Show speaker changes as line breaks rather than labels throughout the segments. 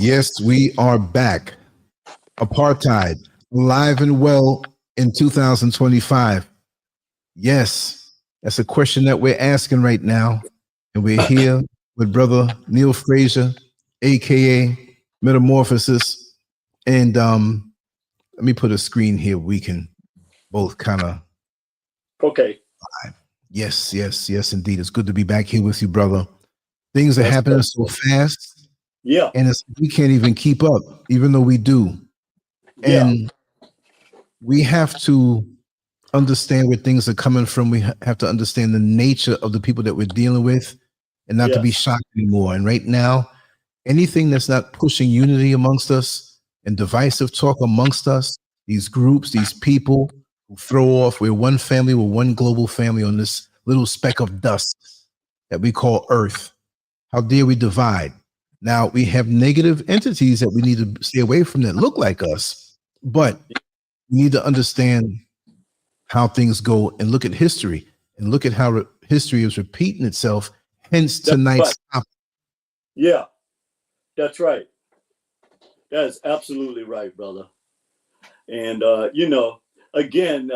Yes, we are back. Apartheid, alive and well in 2025. Yes, that's a question that we're asking right now. And we're here with brother Neil Frazier, aka Metamorphosis. And let me put a screen here. We can both kind of.
Okay.
Yes, yes, indeed. It's good to be back here with you, brother. Things are happening so fast.
Yeah.
And we can't even keep up, even though we do. And we have to understand where things are coming from. We have to understand the nature of the people that we're dealing with and not to be shocked anymore. And right now, anything that's not pushing unity amongst us and divisive talk amongst us, these groups, these people who throw off, we're one family, we're one global family on this little speck of dust that we call Earth. How dare we divide? Now, we have negative entities that we need to stay away from that look like us, but we need to understand how things go and look at history and look at how history is repeating itself, hence tonight's topic.
Yeah, that's right. That is absolutely right, brother. And, again,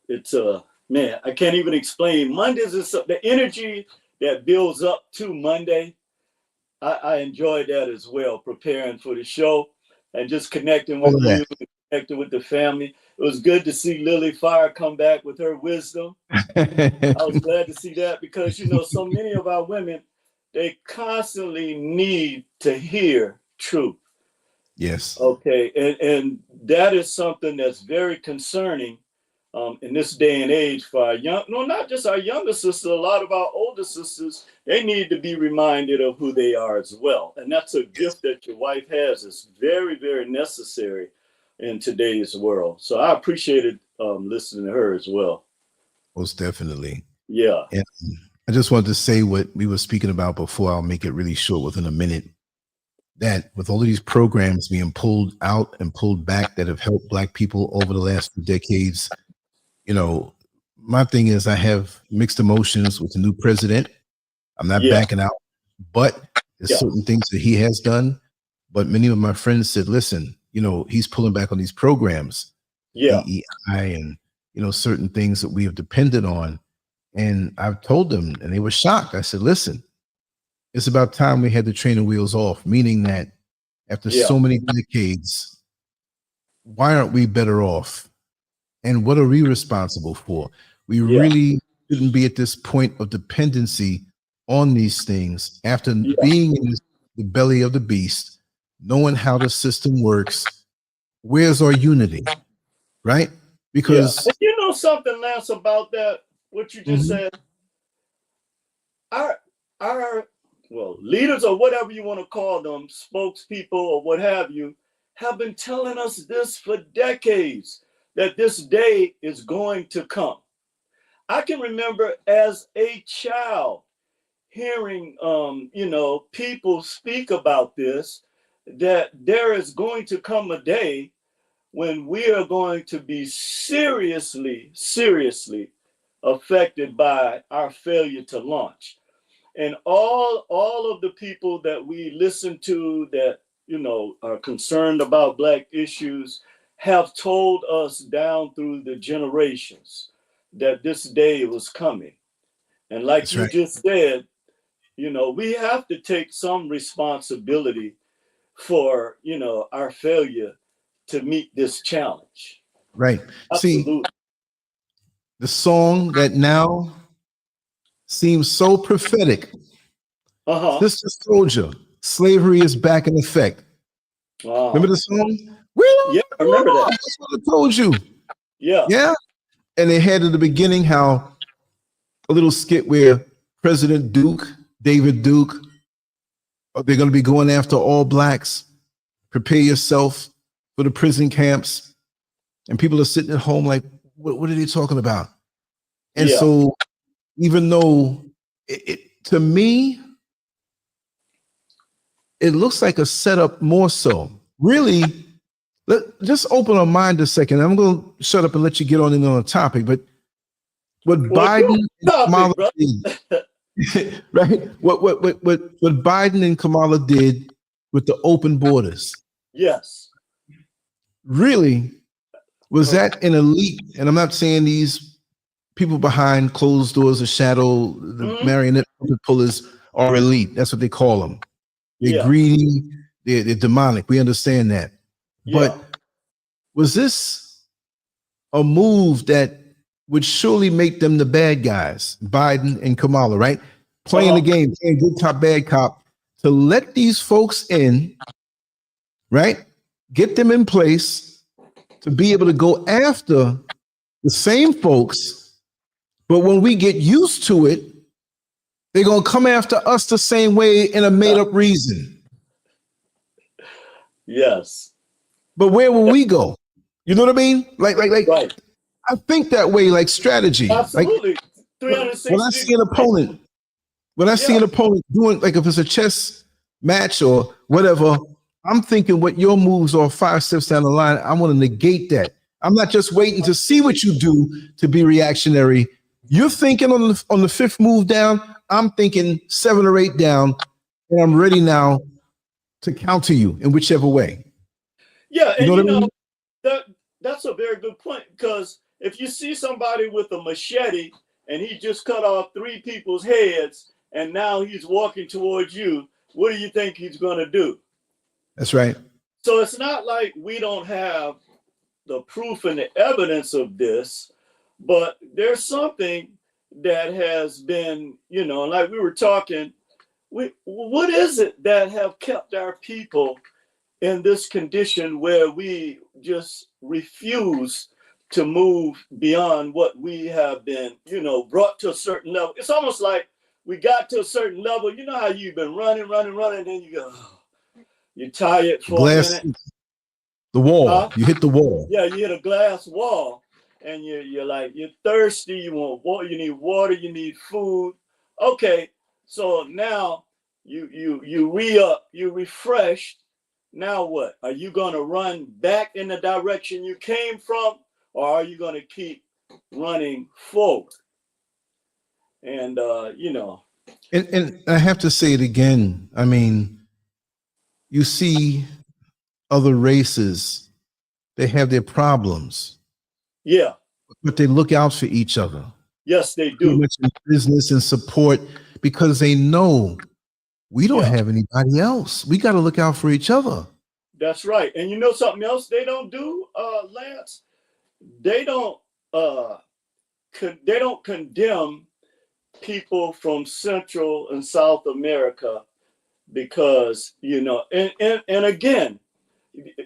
it's, man, I can't even explain. Mondays is the energy that builds up to Monday. I enjoyed that as well, preparing for the show and just connecting with you, connecting with the family. It was good to see Lily Fire come back with her wisdom. I was glad to see that because, so many of our women, they constantly need to hear truth.
Yes.
Okay. And that is something that's very concerning in this day and age for our not just our younger sisters, a lot of our older sisters, they need to be reminded of who they are as well. And that's a gift that your wife has. It's very, very necessary in today's world. So I appreciated listening to her as well.
Most definitely.
Yeah.
And I just wanted to say what we were speaking about before. I'll make it really short within a minute. That with all of these programs being pulled out and pulled back that have helped Black people over the last few decades, my thing is I have mixed emotions with the new president. I'm not backing out, but there's certain things that he has done. But many of my friends said, listen, he's pulling back on these programs, DEI and, certain things that we have depended on. And I've told them, and they were shocked. I said, listen, it's about time we had the training wheels off, meaning that after so many decades, why aren't we better off? And what are we responsible for? We really shouldn't be at this point of dependency on these things after being in the belly of the beast, knowing how the system works. Where's our unity, right? Because
you know something, Lance, about that, what you just said? Our leaders or whatever you want to call them, spokespeople or what have you, have been telling us this for decades, that this day is going to come. I can remember as a child hearing, people speak about this, that there is going to come a day when we are going to be seriously affected by our failure to launch. And all of the people that we listen to that, are concerned about Black issues have told us down through the generations that this day was coming. And like just said, we have to take some responsibility for, our failure to meet this challenge.
Right.
Absolutely.
See, the song that now seems so prophetic. Sister Soldier, slavery is back in effect. Remember the song?
I remember that.
That's what I told you.
Yeah.
And they had at the beginning how a little skit where President David Duke, they're going to be going after all Blacks. Prepare yourself for the prison camps. And people are sitting at home like, what are they talking about? And so even though to me, it looks like a setup more so. Really, just open our mind a second. I'm going to shut up and let you get on in on the topic. But what Biden and Kamala did, right? What Biden and Kamala did with the open borders.
Yes.
Really, was that an elite? And I'm not saying these people behind closed doors or shadow, the marionette pullers are elite. That's what they call them. They're greedy, they're demonic. We understand that. But was this a move that would surely make them the bad guys, Biden and Kamala, right? Playing the game, playing good cop, bad cop, to let these folks in, right? Get them in place to be able to go after the same folks. But when we get used to it, they're going to come after us the same way in a made up reason.
Yes.
But where will we go? You know what I mean? Like,
right.
I think that way, like strategy.
Absolutely.
Like, when I see an opponent, doing, like if it's a chess match or whatever, I'm thinking what your moves are 5 steps down the line. I want to negate that. I'm not just waiting to see what you do to be reactionary. You're thinking on the 5th move down. I'm thinking 7 or 8 down, and I'm ready now to counter you in whichever way.
Yeah, and
you know
that's a very good point, because if you see somebody with a machete and he just cut off 3 people's heads and now he's walking towards you, what do you think he's going to do?
That's right.
So it's not like we don't have the proof and the evidence of this, but there's something that has been, like we were talking, what is it that have kept our people in this condition where we just refuse to move beyond what we have been, brought to a certain level? It's almost like we got to a certain level. You know how you've been running, and then you go, you're tired for a minute.
The wall. You hit the wall.
Yeah, you hit a glass wall, and you're thirsty. You want water. You need water. You need food. Okay, so now you re-up. You refreshed. Now what? Are you going to run back in the direction you came from, or are you going to keep running forward? And
And I have to say it again. I mean, you see other races, they have their problems.
Yeah.
But they look out for each other.
Yes, they do.
Much in business and support, because they know we don't have anybody else. We got to look out for each other.
That's right. And you know something else they don't do, Lance? They don't condemn people from Central and South America, because, and again,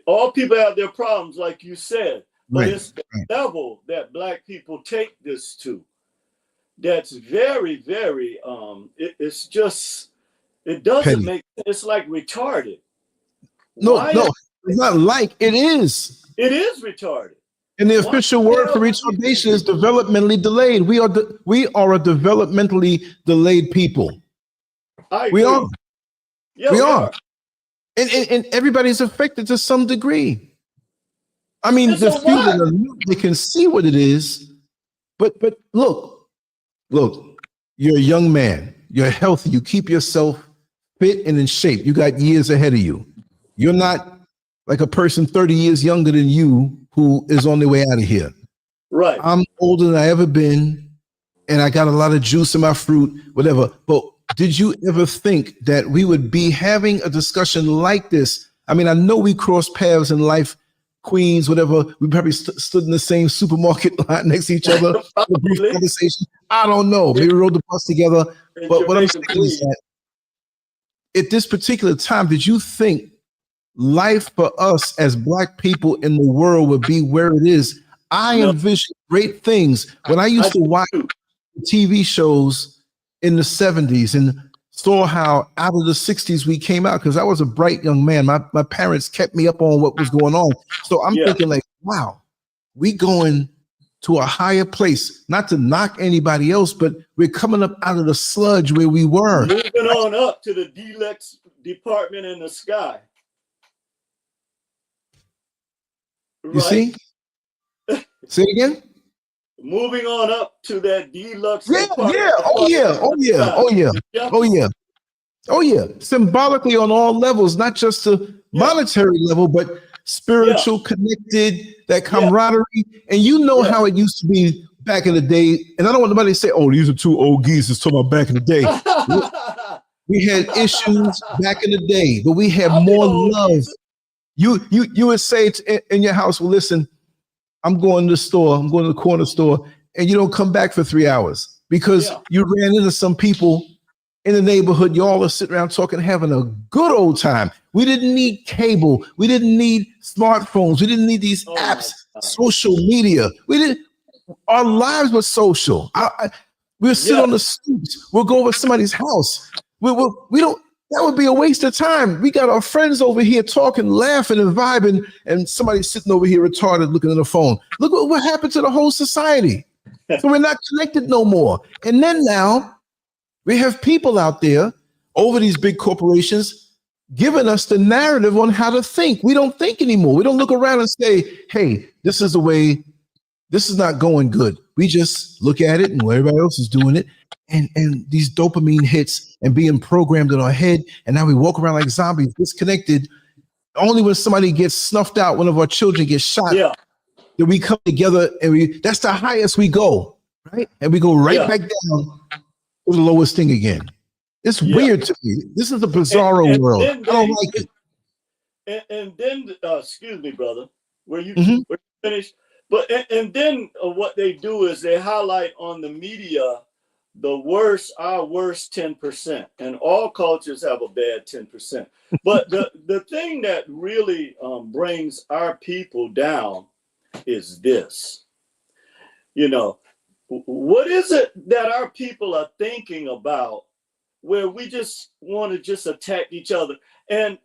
all people have their problems, like you said, but it's the level that Black people take this to that's very, very, it's just, it doesn't make, it's like retarded.
No, it's not like, it is.
It is retarded.
And the official word for retardation is developmentally delayed. We are a developmentally delayed people. We are.
Yeah,
we are. And everybody's affected to some degree. I mean, the few that are new, they can see what it is. But look, you're a young man. You're healthy. You keep yourself fit and in shape. You got years ahead of you. You're not like a person 30 years younger than you who is on their way out of here.
Right.
I'm older than I ever been, and I got a lot of juice in my fruit, whatever. But did you ever think that we would be having a discussion like this? I mean, I know we crossed paths in life, Queens, whatever. We probably stood in the same supermarket line next to each other. A brief conversation. I don't know. Maybe we rode the bus together. But what I'm saying is that at this particular time, did you think life for us as Black people in the world would be where it is? I envision great things. When I used to watch TV shows in the 70s and saw how out of the 60s we came out, because I was a bright young man. My parents kept me up on what was going on. So I'm thinking like, wow, we going to a higher place, not to knock anybody else, but we're coming up out of the sludge where we were.
Moving on up to the deluxe department in the sky.
You see? Say it again.
Moving on up to that deluxe.
Yeah. Oh yeah. Oh yeah, symbolically on all levels, not just the monetary level, but spiritual, connected, that camaraderie. And you know how it used to be back in the day. And I don't want nobody to say, "Oh, these are two old geezers talking about back in the day." We had issues back in the day, but we had more love. You would say in your house, "Well, listen, I'm going to the store. I'm going to the corner store," and you don't come back for 3 hours because you ran into some people in the neighborhood. You all are sitting around talking, having a good old time. We didn't need cable. We didn't need smartphones. We didn't need these apps, social media. We didn't. Our lives were social. We'll sit on the stoops. We'll go over somebody's house. We don't. That would be a waste of time. We got our friends over here talking, laughing, and vibing, and somebody sitting over here retarded looking at the phone. Look what happened to the whole society. So we're not connected no more. And then now we have people out there over these big corporations giving us the narrative on how to think. We don't think anymore. We don't look around and say, "Hey, this is the way. This is not going good." We just look at it and where everybody else is doing it. And these dopamine hits and being programmed in our head. And now we walk around like zombies, disconnected. Only when somebody gets snuffed out, one of our children gets shot, that we come together and that's the highest we go, right? And we go right back down to the lowest thing again. It's weird to me. This is a bizarro world. I don't like
it. And then, excuse me, brother, were you finished? But and then what they do is they highlight on the media our worst 10%, and all cultures have a bad 10%. But the thing that really brings our people down is this. You know, what is it that our people are thinking about where we just want to just attack each other? And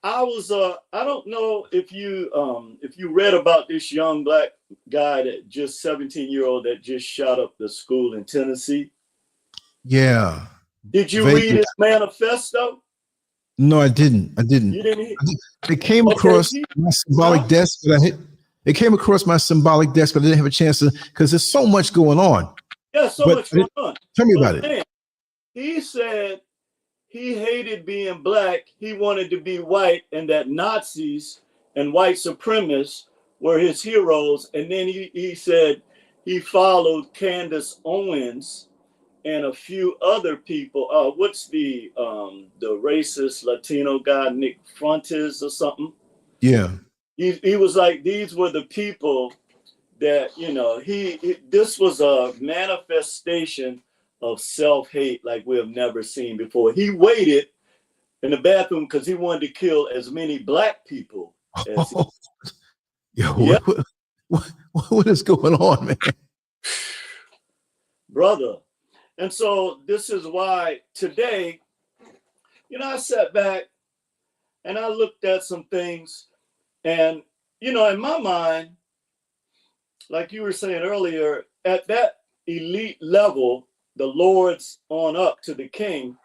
I don't know if you read about this young black guy that just 17-year-old that just shot up the school in Tennessee.
Yeah.
Did you read his manifesto?
No, I didn't. You didn't? It came across my symbolic desk, but it came across my symbolic desk, but I didn't have a chance to, because there's so much going on.
Yeah, so much going on.
Tell me about it.
He said he hated being black. He wanted to be white, and that Nazis and white supremacists were his heroes. And then he said he followed Candace Owens and a few other people. What's the racist Latino guy, Nick Fuentes or something?
Yeah.
He was like, these were the people that, this was a manifestation of self-hate like we have never seen before. He waited in the bathroom because he wanted to kill as many black people as
what is going on, man?
Brother. And so this is why today, I sat back and I looked at some things, and, in my mind, like you were saying earlier, at that elite level, the lords on up to the king,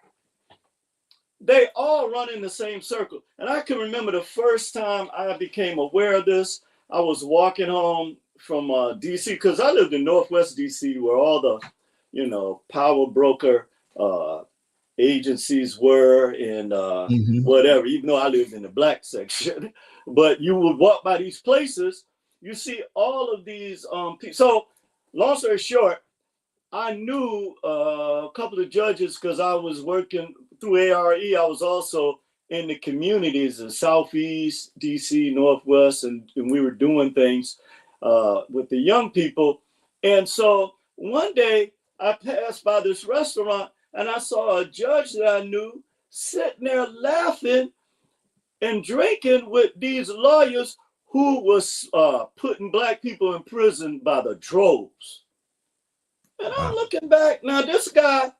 they all run in the same circle. And I can remember the first time I became aware of this, I was walking home from DC, because I lived in Northwest DC, where all the power broker agencies were, and whatever, even though I lived in the black section. But you would walk by these places, you see all of these people. So long story short, I knew a couple of judges because I was working through ARE. I was also in the communities in Southeast, DC, Northwest, and we were doing things with the young people. And so one day I passed by this restaurant and I saw a judge that I knew sitting there laughing and drinking with these lawyers who was putting black people in prison by the droves. And I'm looking back, now this guy,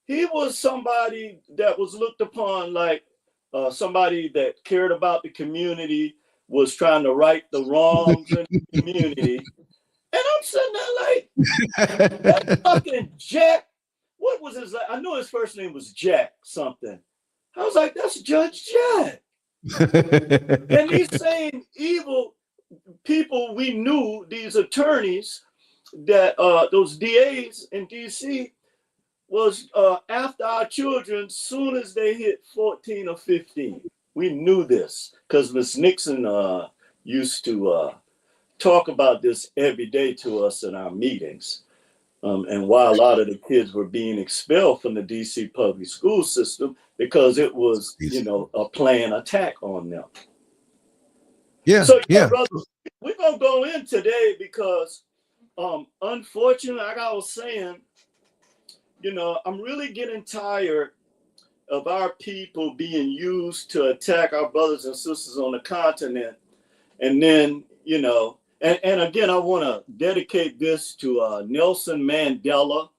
he was somebody that was looked upon like somebody that cared about the community, was trying to right the wrongs in the community. And I'm sitting there like, that fucking Jack, what was his, I knew his first name was Jack something. I was like, that's Judge Jack. And these same evil people we knew, these attorneys, that those DAs in DC, was after our children, soon as they hit 14 or 15. We knew this because Ms. Nixon used to talk about this every day to us in our meetings. And why a lot of the kids were being expelled from the DC public school system because it was, a planned attack on them.
Yeah.
So, brother, we're going to go in today because, unfortunately, like I was saying, I'm really getting tired of our people being used to attack our brothers and sisters on the continent. And then, and again, I want to dedicate this to Nelson Mandela,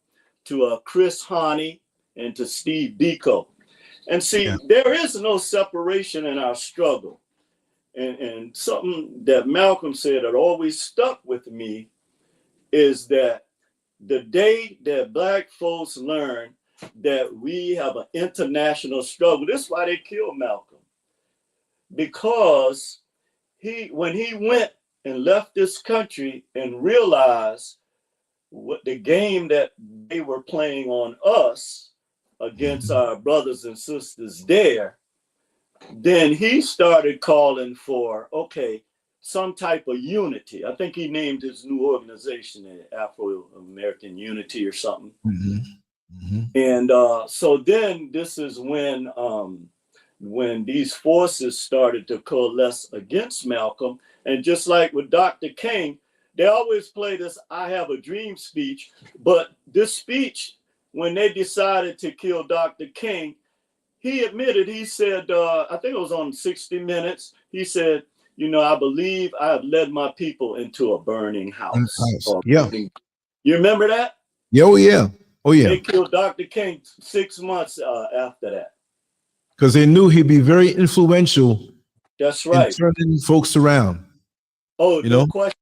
to Chris Hani, and to Steve Biko. And see, there is no separation in our struggle. And something that Malcolm said that always stuck with me is that the day that Black folks learn that we have an international struggle, this is why they killed Malcolm. Because when he went and left this country and realized what the game that they were playing on us against our brothers and sisters there, then he started calling for, some type of unity. I think he named his new organization Afro-American Unity or something. And so then this is when these forces started to coalesce against Malcolm. And just like with Dr. King, they always play this "I have a dream" speech. But this speech, when they decided to kill Dr. King, he admitted, he said, I think it was on 60 Minutes, he said, I believe I have led my people into a burning house.
Yeah.
You remember that?
Yeah, oh yeah. Oh yeah.
They killed Dr. King 6 months after that.
Because they knew he'd be very influential.
That's right.
In turning folks around.
Oh, no question.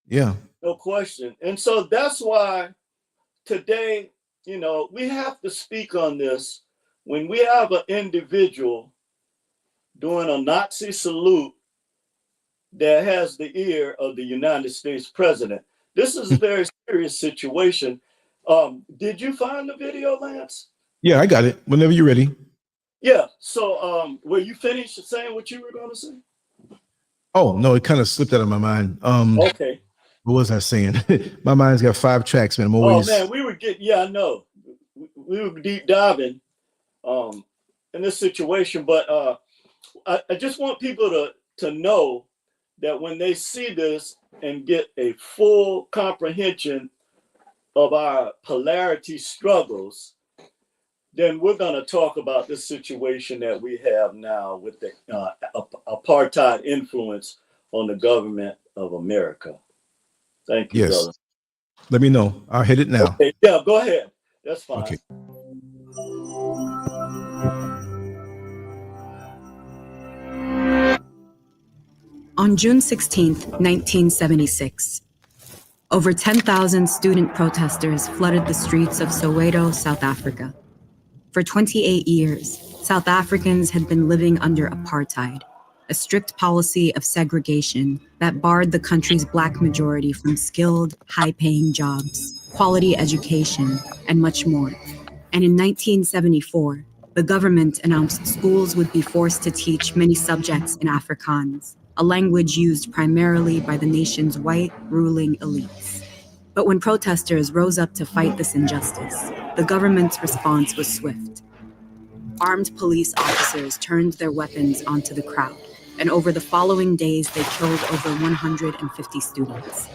Yeah.
No question. And so that's why today, we have to speak on this. When we have an individual doing a Nazi salute that has the ear of the United States president, this is a very serious situation. Did you find the video, Lance?
Yeah, I got it. Whenever you're ready.
Yeah. So were you finished saying what you were going to say?
Oh, no, it kind of slipped out of my mind.
Okay.
What was I saying? My mind's got 5 tracks, man. I'm always...
Oh, man, we were getting, I know. We were deep diving in this situation. But I just want people to know that when they see this and get a full comprehension of our polarity struggles, then we're going to talk about the situation that we have now with the apartheid influence on the government of America. Thank you, brother.
Let me know. I'll hit it now.
Okay. Yeah, go ahead. That's fine. Okay.
On June 16th, 1976, over 10,000 student protesters flooded the streets of Soweto, South Africa. For 28 years, South Africans had been living under apartheid, a strict policy of segregation that barred the country's Black majority from skilled, high-paying jobs, quality education, and much more. And in 1974, the government announced schools would be forced to teach many subjects in Afrikaans, a language used primarily by the nation's white ruling elites. But when protesters rose up to fight this injustice, the government's response was swift. Armed police officers turned their weapons onto the crowd, and over the following days, they killed over 150 students,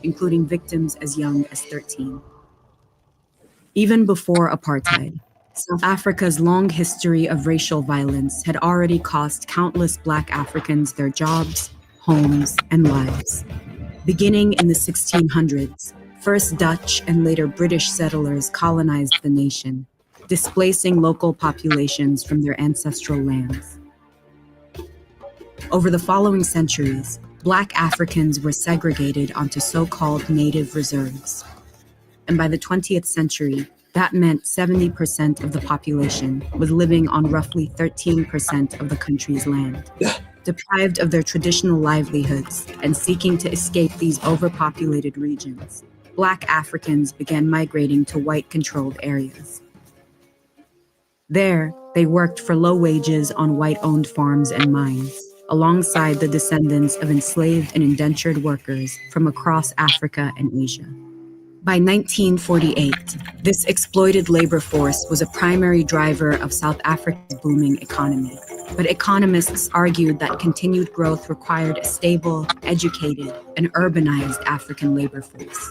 including victims as young as 13. Even before apartheid, South Africa's long history of racial violence had already cost countless Black Africans their jobs, homes, and lives. Beginning in the 1600s, first Dutch and later British settlers colonized the nation, displacing local populations from their ancestral lands. Over the following centuries, Black Africans were segregated onto so-called native reserves. And by the 20th century, that meant 70% of the population was living on roughly 13% of the country's land. Deprived of their traditional livelihoods and seeking to escape these overpopulated regions, Black Africans began migrating to white-controlled areas. There, they worked for low wages on white-owned farms and mines, alongside the descendants of enslaved and indentured workers from across Africa and Asia. By 1948, this exploited labor force was a primary driver of South Africa's booming economy. But economists argued that continued growth required a stable, educated, and urbanized African labor force.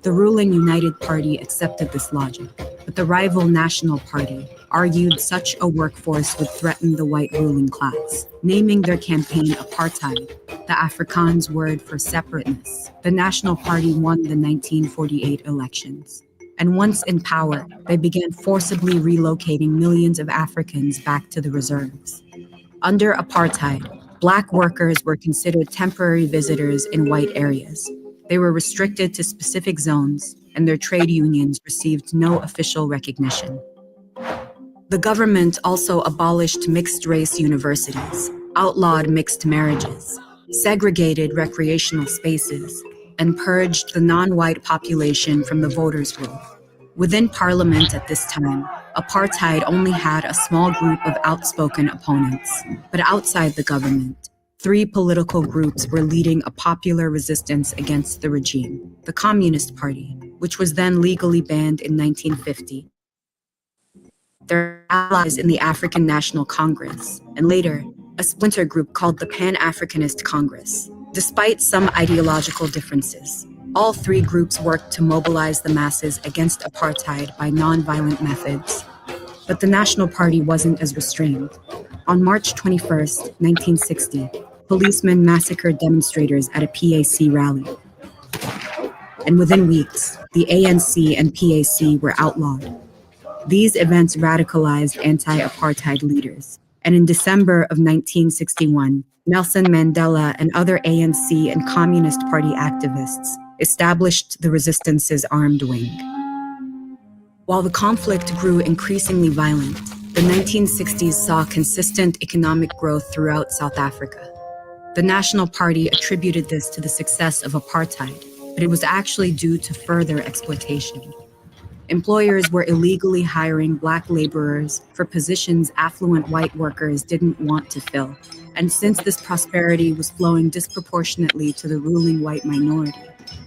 The ruling United Party accepted this logic, but the rival National Party argued such a workforce would threaten the white ruling class, naming their campaign apartheid, the Afrikaans word for separateness. The National Party won the 1948 elections. And once in power, they began forcibly relocating millions of Africans back to the reserves. Under apartheid, Black workers were considered temporary visitors in white areas. They were restricted to specific zones, and their trade unions received no official recognition. The government also abolished mixed-race universities, outlawed mixed marriages, segregated recreational spaces, and purged the non-white population from the voters' roll. Within parliament at this time, apartheid only had a small group of outspoken opponents, but outside the government, 3 political groups were leading a popular resistance against the regime: the Communist Party, which was then legally banned in 1950, their allies in the African National Congress, and later, a splinter group called the Pan-Africanist Congress. Despite some ideological differences, all 3 groups worked to mobilize the masses against apartheid by non-violent methods. But the National Party wasn't as restrained. On March 21, 1960, policemen massacred demonstrators at a PAC rally. And within weeks, the ANC and PAC were outlawed. These events radicalized anti-apartheid leaders. And in December of 1961, Nelson Mandela and other ANC and Communist Party activists established the resistance's armed wing. While the conflict grew increasingly violent, the 1960s saw consistent economic growth throughout South Africa. The National Party attributed this to the success of apartheid, but it was actually due to further exploitation. Employers were illegally hiring Black laborers for positions affluent white workers didn't want to fill. And since this prosperity was flowing disproportionately to the ruling white minority,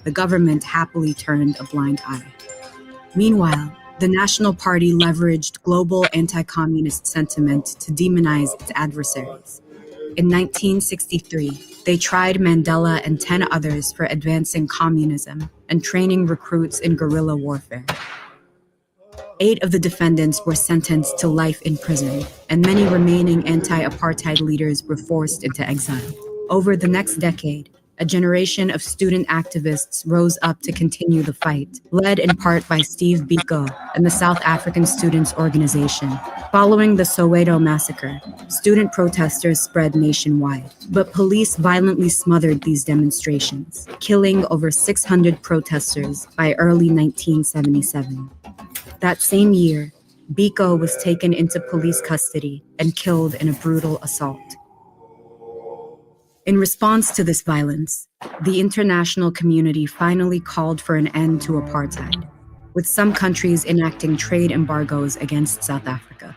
the government happily turned a blind eye. Meanwhile, the National Party leveraged global anti-communist sentiment to demonize its adversaries. In 1963, they tried Mandela and 10 others for advancing communism and training recruits in guerrilla warfare. 8 of the defendants were sentenced to life in prison, and many remaining anti-apartheid leaders were forced into exile. Over the next decade, a generation of student activists rose up to continue the fight, led in part by Steve Biko and the South African Students' Organization. Following the Soweto massacre, student protesters spread nationwide, but police violently smothered these demonstrations, killing over 600 protesters by early 1977. That same year, Biko was taken into police custody and killed in a brutal assault. In response to this violence, the international community finally called for an end to apartheid, with some countries enacting trade embargoes against South Africa.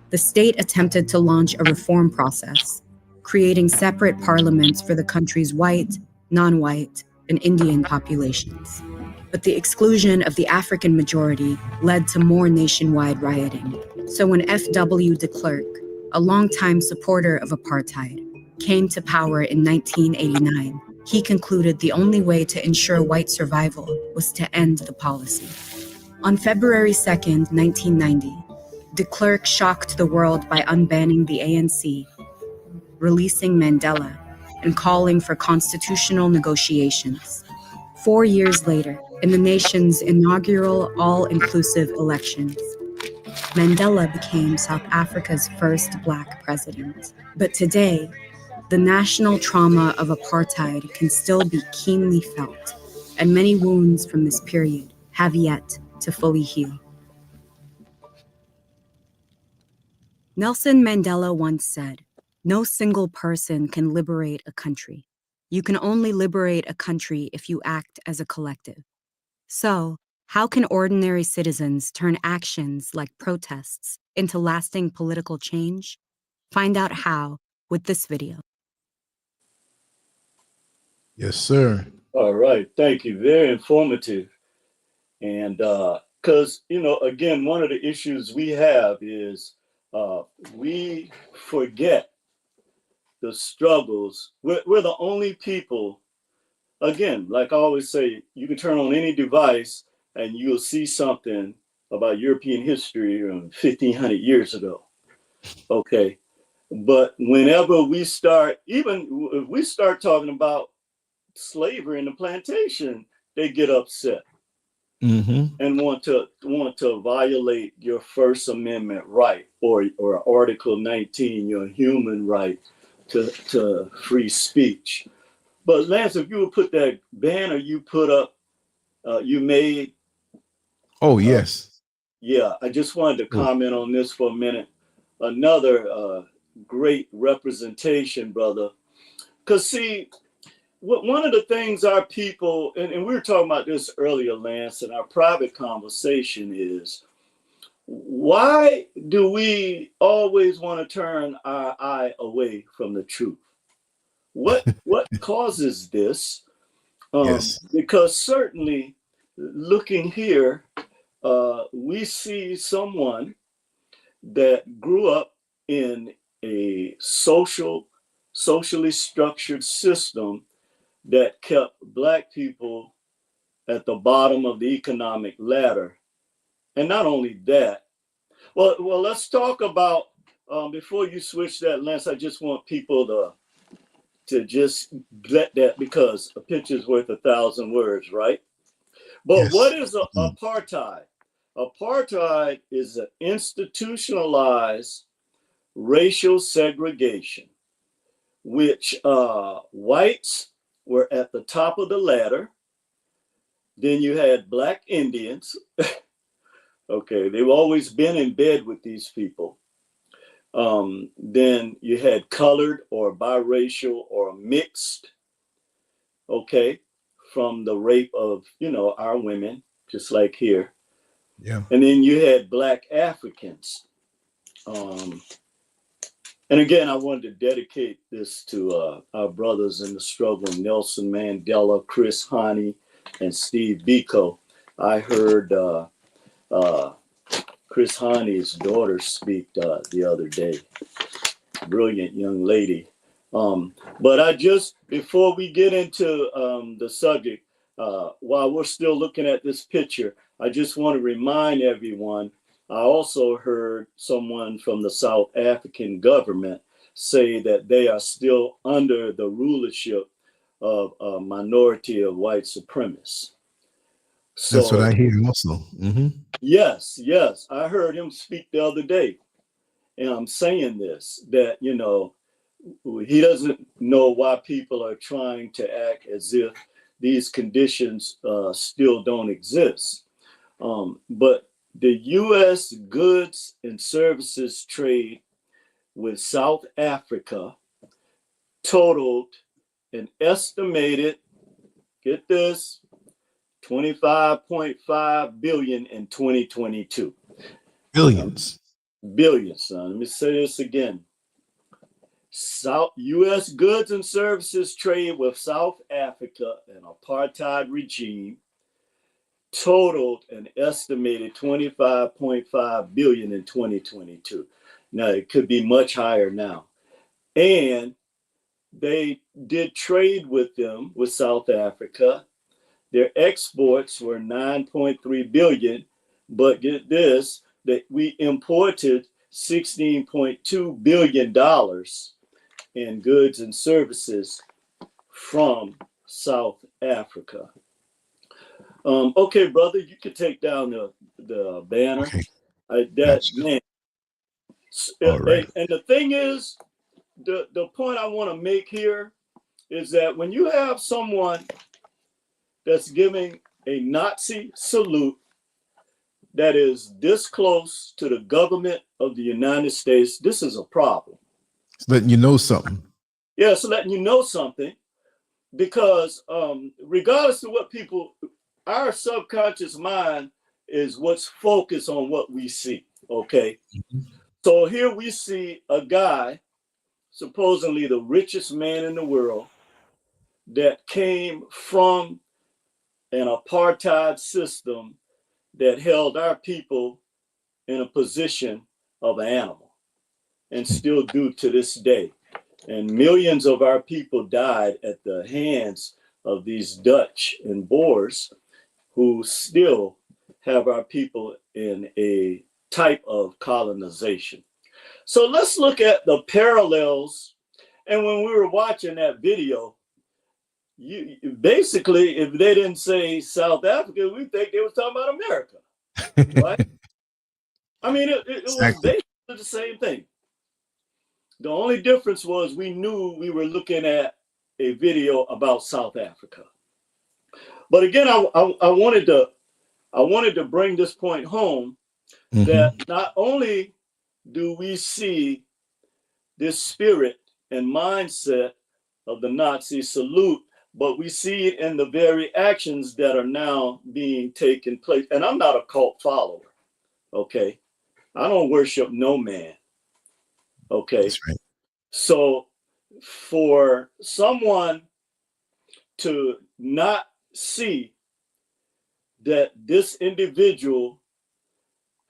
The state attempted to launch a reform process, creating separate parliaments for the country's white, non-white, and Indian populations. But the exclusion of the African majority led to more nationwide rioting. So when F.W. de Klerk, a longtime supporter of apartheid, came to power in 1989, he concluded the only way to ensure white survival was to end the policy. On February 2, 1990, de Klerk shocked the world by unbanning the ANC, releasing Mandela, and calling for constitutional negotiations. 4 years later, in the nation's inaugural all-inclusive elections, Mandela became South Africa's first Black president. But today, the national trauma of apartheid can still be keenly felt, and many wounds from this period have yet to fully heal. Nelson Mandela once said, "No single person can liberate a country. You can only liberate a country if you act as a collective." So, how can ordinary citizens turn actions like protests into lasting political change? Find out how with this video.
Yes, sir.
All right. Thank you. Very informative. And because, again, one of the issues we have is we forget the struggles. We're the only people, again, like I always say, you can turn on any device and you'll see something about European history 1,500 years ago. Okay. But whenever we start, even if we start talking about slavery in the plantation, they get upset and want to violate your First Amendment right or Article 19, your human right to free speech. But Lance, if you would put that banner you put up, you made.
Oh, yes.
Yeah, I just wanted to comment on this for a minute. Another great representation, brother. Because see, one of the things our people, and we were talking about this earlier, Lance, in our private conversation is, why do we always want to turn our eye away from the truth? What causes this?
Yes.
Because certainly looking here, we see someone that grew up in a socially structured system that kept Black people at the bottom of the economic ladder. And not only that, well, let's talk about, before you switch that, Lance, I just want people to just let that, because a picture's worth 1,000 words, right? But
Yes.
what is apartheid? Apartheid is an institutionalized racial segregation, which whites were at the top of the ladder. Then you had Black Indians. Okay, they've always been in bed with these people. Then you had colored or biracial or mixed, okay, from the rape of, our women, just like here.
Yeah.
And then you had Black Africans. And again, I wanted to dedicate this to our brothers in the struggle, Nelson Mandela, Chris Hani, and Steve Biko. I heard Chris Hani's daughter speak the other day. Brilliant young lady. But I just, before we get into the subject, while we're still looking at this picture, I just want to remind everyone, I also heard someone from the South African government say that they are still under the rulership of a minority of white supremacists. So,
that's what I hear also.
Yes, I heard him speak the other day. And I'm saying this, that, he doesn't know why people are trying to act as if these conditions still don't exist. But the U.S. goods and services trade with South Africa totaled an estimated, get this, $25.5 billion in 2022.
Billions.
Billions, son. Let me say this again. U.S. goods and services trade with South Africa, an apartheid regime, totaled an estimated $25.5 billion in 2022. Now, it could be much higher now. And they did trade with them, with South Africa. Their exports were $9.3 billion, but get this, that we imported $16.2 billion in goods and services from South Africa. Okay, brother, you can take down the banner.
Okay.
Gotcha. Man.
All right.
And the thing is, the point I want to make here is that when you have someone that's giving a Nazi salute that is this close to the government of the United States, this is a problem.
It's letting you know something.
Yeah, it's letting you know something, because regardless of what people our subconscious mind is what's focused on what we see. Okay. So here we see a guy, supposedly the richest man in the world, that came from an apartheid system that held our people in a position of an animal, and still do to this day. And millions of our people died at the hands of these Dutch and Boers, who still have our people in a type of colonization. So let's look at the parallels. And when we were watching that video, you basically, if they didn't say South Africa, we think they were talking about America, right? I mean, it was basically the same thing. The only difference was we knew we were looking at a video about South Africa. But again, I wanted to bring this point home, that not only do we see this spirit and mindset of the Nazi salute, but we see it in the very actions that are now being taken place. And I'm not a cult follower, okay? I don't worship no man, okay?
That's right.
So for someone to not see that this individual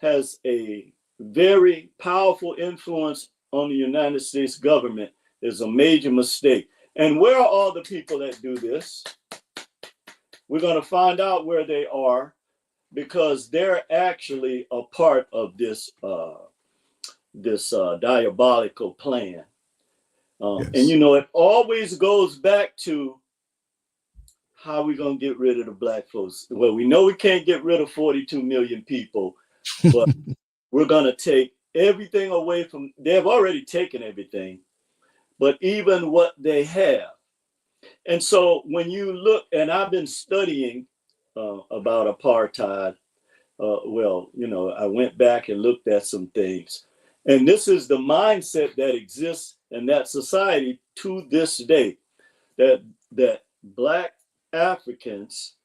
has a very powerful influence on the United States government is a major mistake. And where are all the people that do this? We're going to find out where they are, because they're actually a part of this diabolical plan.
Yes.
And you know, it always goes back to how we going to get rid of the black folks. Well, we know we can't get rid of 42 million people, but we're going to take everything away from, they've already taken everything, but even what they have. And so when you look, and I've been studying about apartheid, well, you know, I went back and looked at some things. And this is the mindset that exists in that society to this day, that Black Africans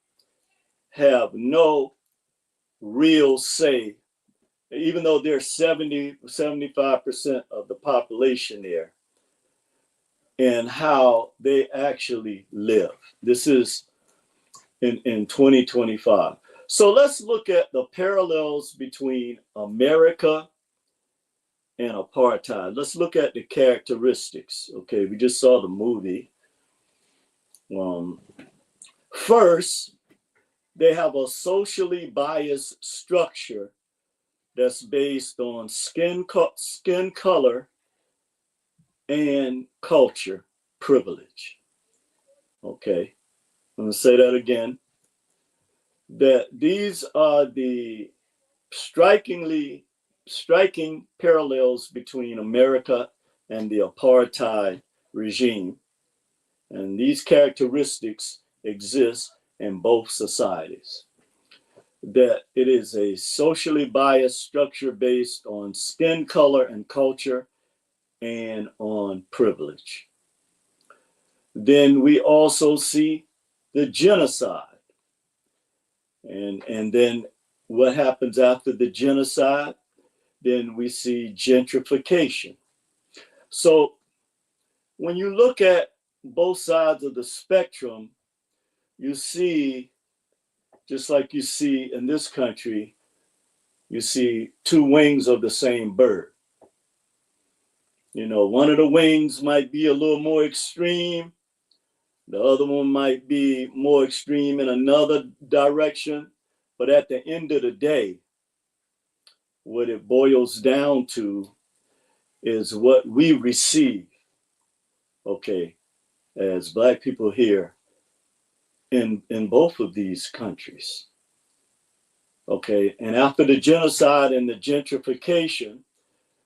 have no real say, even though they're 75% of the population there, and how they actually live. This is in 2025. So let's look at the parallels between America and apartheid. Let's look at the characteristics. Okay, we just saw the movie. First, they have a socially biased structure that's based on skin color and culture privilege. Okay, I'm going to say that again. That these are the striking parallels between America and the apartheid regime. And these characteristics exist in both societies. That it is a socially biased structure based on skin color and culture and on privilege. Then we also see the genocide. And then what happens after the genocide? Then we see gentrification. So when you look at both sides of the spectrum, you see, just like you see in this country, you see two wings of the same bird. You know, one of the wings might be a little more extreme. The other one might be more extreme in another direction. But at the end of the day, what it boils down to is what we receive, okay, as Black people here in both of these countries. Okay, and after the genocide and the gentrification,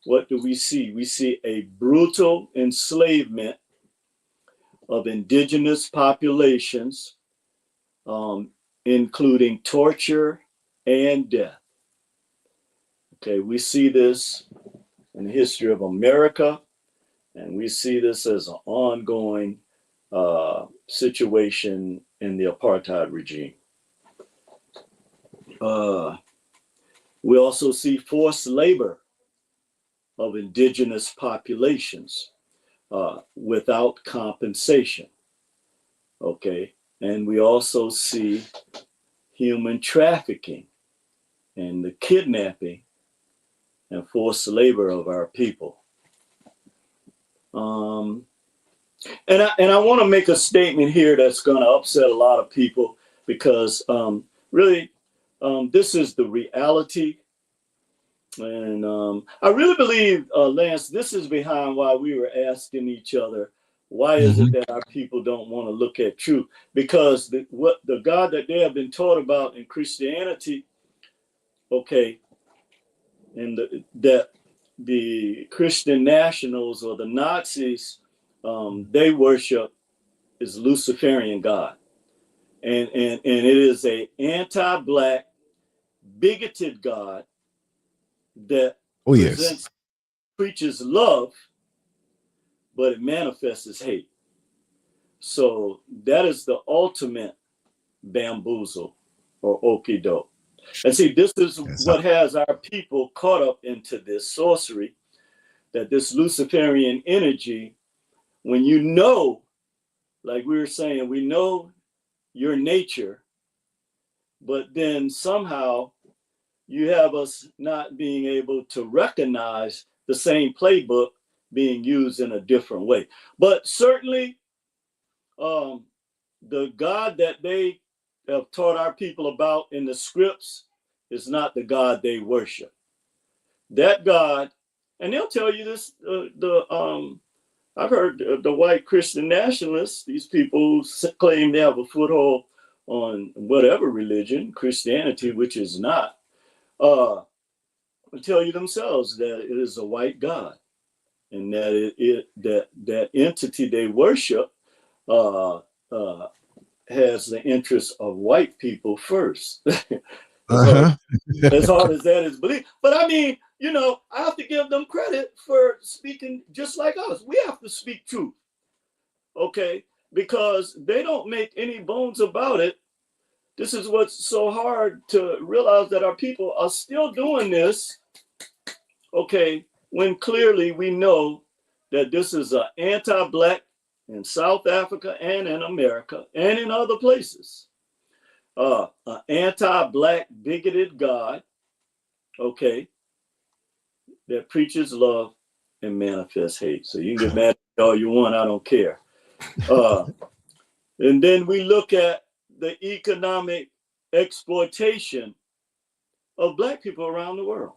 what do we see? We see a brutal enslavement of indigenous populations, including torture and death. Okay, we see this in the history of America, and we see this as an ongoing situation in the apartheid regime. We also see forced labor of indigenous populations without compensation. Okay, and we also see human trafficking and the kidnapping and forced labor of our people. And I want to make a statement here that's going to upset a lot of people, because really, this is the reality. And I really believe, Lance, this is behind why we were asking each other, why is it that our people don't want to look at truth? Because the God that they have been taught about in Christianity, okay, and that the Christian nationals or the Nazis, they worship is Luciferian God. And it is a anti-Black, bigoted God that preaches love, but it manifests as hate. So that is the ultimate bamboozle or okie doke. And see, this is what has our people caught up into this sorcery, that this Luciferian energy, when you know, like we were saying, we know your nature, but then somehow you have us not being able to recognize the same playbook being used in a different way. But certainly, the God that they have taught our people about in the scripts is not the God they worship. That God, and they'll tell you this, I've heard the white Christian nationalists, these people claim they have a foothold on whatever religion, Christianity, which is not, will tell you themselves that it is a white God, and that that entity they worship has the interests of white people first. As hard as that is believed. But I mean, you know, I have to give them credit for speaking just like us. We have to speak truth, okay? Because they don't make any bones about it. This is what's so hard to realize, that our people are still doing this, okay, when clearly we know that this is an anti-Black in South Africa and in America and in other places. An anti-Black bigoted God, okay, that preaches love and manifests hate. So you can get mad at all you want, I don't care. And then we look at the economic exploitation of Black people around the world.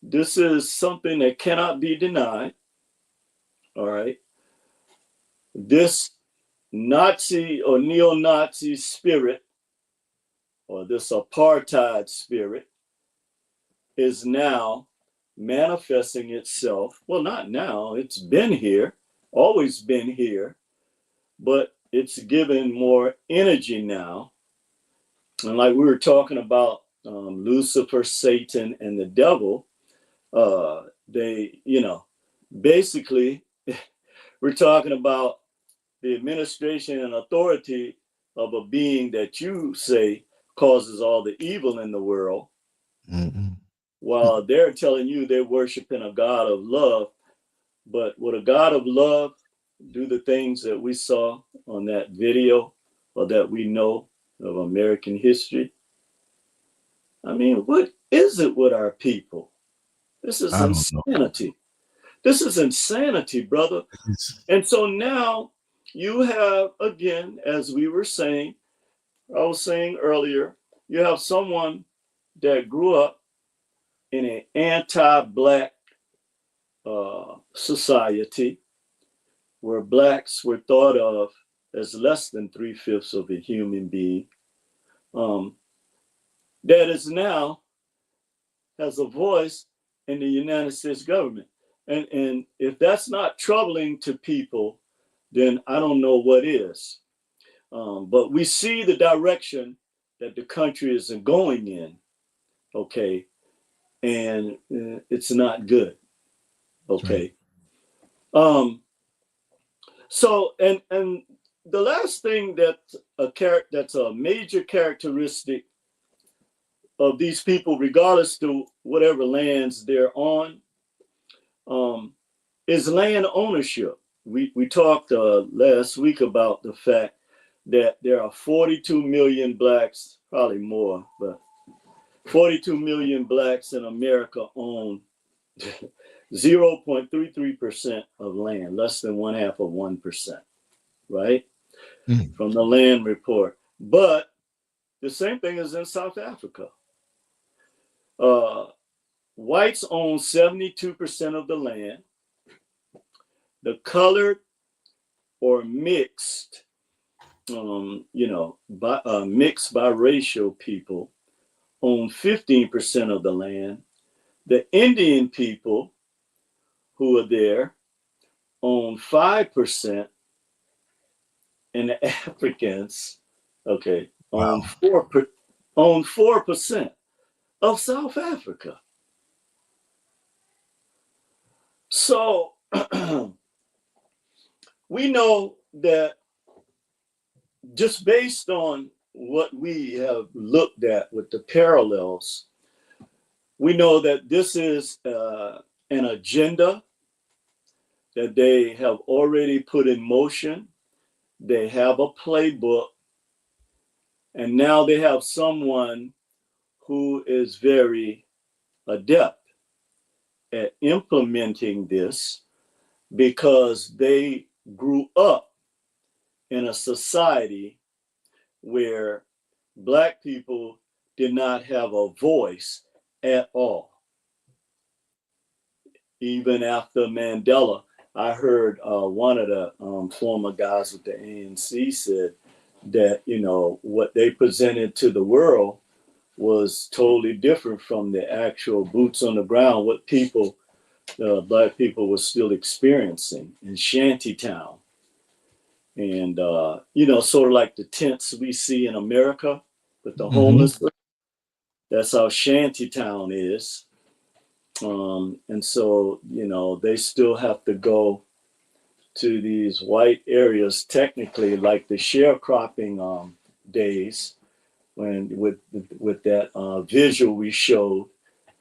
This is something that cannot be denied, all right? This Nazi or neo-Nazi spirit, or this apartheid spirit, is now manifesting itself. Well, not now, it's been here, always been here, but it's given more energy now. And like we were talking about Lucifer, Satan, and the devil, they, you know, basically we're talking about the administration and authority of a being that you say causes all the evil in the world, while they're telling you they're worshiping a God of love. But would a God of love do the things that we saw on that video, or that we know of American history? I mean, what is it with our people? This is insanity. This is insanity, brother. And so now you have, again, as we were saying, I was saying earlier, you have someone that grew up in an anti-Black society, where Blacks were thought of as less than 3/5 of a human being, that is now has a voice in the United States government. And if that's not troubling to people, then I don't know what is. But we see the direction that the country is going in, okay? And it's not good, okay? Right. So, and the last thing that's a major characteristic of these people, regardless to whatever lands they're on, is land ownership. We talked last week about the fact that there are 42 million blacks, probably more, but 42 million blacks in America own 0.33% of land, less than 0.5%, right?
Mm.
From the land report. But the same thing is in South Africa. Whites own 72% of the land. The colored or mixed, mixed biracial people own 15% of the land. The Indian people who are there own 5%, and the Africans, own
Wow.
4% of South Africa. So we know that just based on what we have looked at with the parallels, we know that this is an agenda that they have already put in motion. They have a playbook, and now they have someone who is very adept at implementing this because they grew up in a society where Black people did not have a voice at all. Even after Mandela, I heard one of the former guys with the ANC said that, what they presented to the world was totally different from the actual boots on the ground, what people, Black people were still experiencing in shantytown. And, sort of like the tents we see in America with the homeless, that's how shantytown is. And so, they still have to go to these white areas, technically like the sharecropping days, when with that visual we showed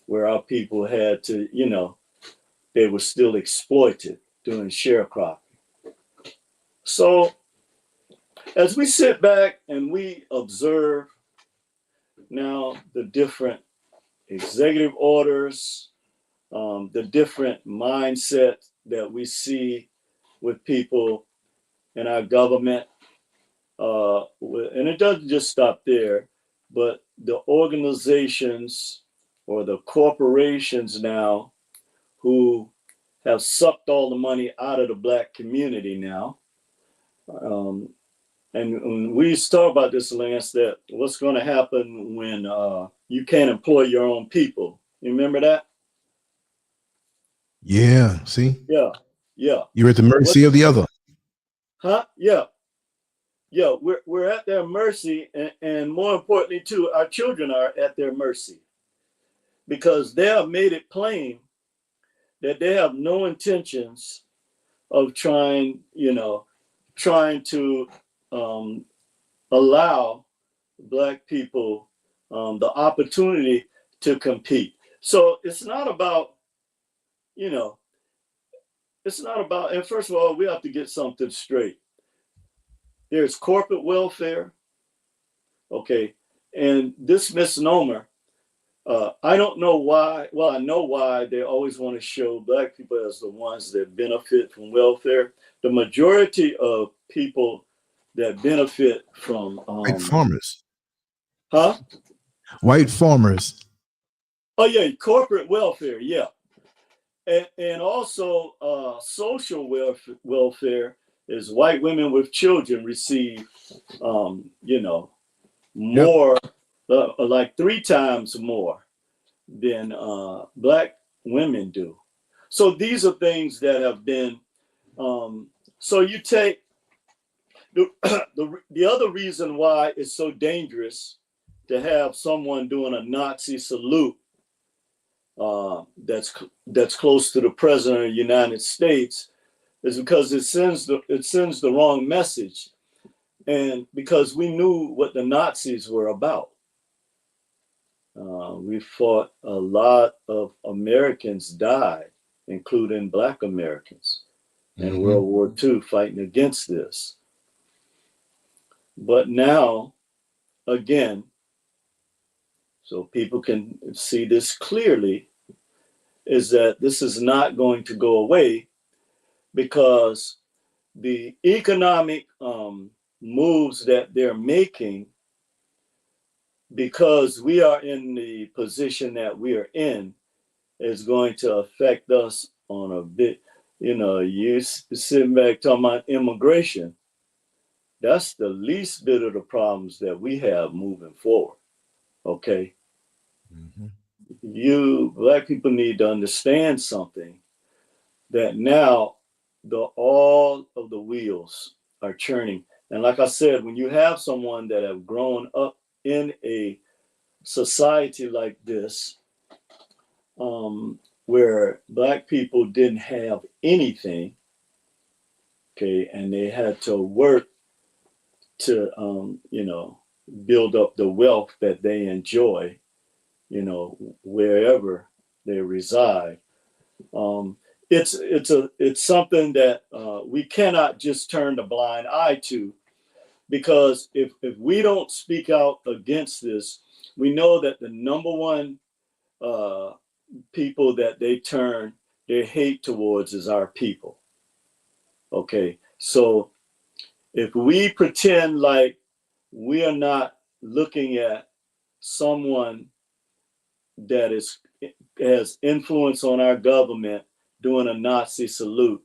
where our people had to, they were still exploited during sharecropping. So as we sit back and we observe now the different executive orders, the different mindset that we see with people in our government, and it doesn't just stop there, but the organizations or the corporations now who have sucked all the money out of the Black community now. And we used to talk about this, Lance, that what's going to happen when you can't employ your own people. You remember that?
Yeah. See?
Yeah.
You're at the mercy of the other.
Huh? Yeah. We're at their mercy, and more importantly, too, our children are at their mercy because they have made it plain that they have no intentions of trying to allow Black people the opportunity to compete. So it's not about, and first of all, we have to get something straight. There's corporate welfare, okay, and this misnomer, I don't know why. Well, I know why they always want to show Black people as the ones that benefit from welfare. The majority of people that benefit from
White farmers.
Huh?
White farmers.
Oh yeah, corporate welfare, yeah. And also social welfare is white women with children receive, more, like 3 times more than Black women do. So these are things that have been, so you take, the other reason why it's so dangerous to have someone doing a Nazi salute that's close to the president of the United States is because it sends the wrong message, and because we knew what the Nazis were about. We fought, a lot of Americans died, including Black Americans in World War II fighting against this. But now, again, so people can see this clearly, is that this is not going to go away, because the economic moves that they're making, because we are in the position that we are in, is going to affect us on a bit. You know, you sitting back talking about immigration. That's the least bit of the problems that we have moving forward. Okay. You Black people need to understand something, that now all of the wheels are churning. And like I said, when you have someone that have grown up in a society like this, where Black people didn't have anything, okay, and they had to work to, you know, build up the wealth that they enjoy, you know, wherever they reside. It's something that we cannot just turn the blind eye to, because if we don't speak out against this, we know that the number one people that they turn their hate towards is our people. Okay, so if we pretend like we are not looking at someone that has influence on our government doing a Nazi salute,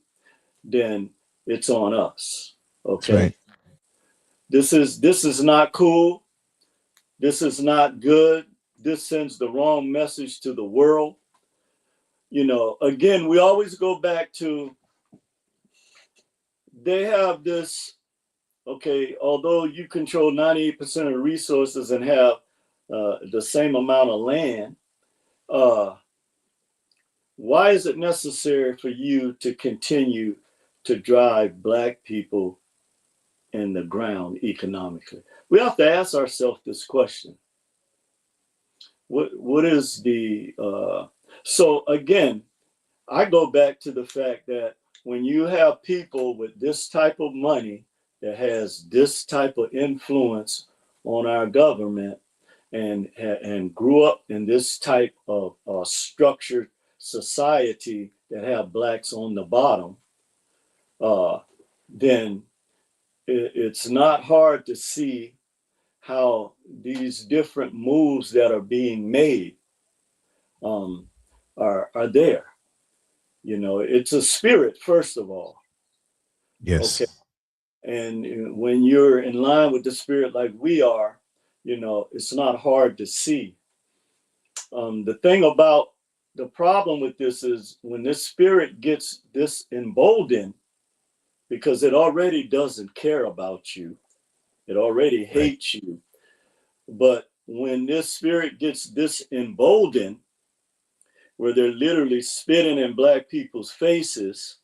then it's on us. Okay.
Right.
This is not cool. This is not good. This sends the wrong message to the world. You know, again, we always go back to, they have this, okay, although you control 98% of the resources and have the same amount of land, why is it necessary for you to continue to drive Black people in the ground economically? We have to ask ourselves this question. What is the, so again, I go back to the fact that when you have people with this type of money that has this type of influence on our government, and grew up in this type of structured society that have Blacks on the bottom, then it's not hard to see how these different moves that are being made are there. You know, it's a spirit, first of all.
Yes.
Okay. And when you're in line with the spirit like we are, you know, it's not hard to see. The thing about the problem with this is, when this spirit gets this emboldened, because it already doesn't care about you, it already hates you. But when this spirit gets this emboldened, where they're literally spitting in Black people's faces,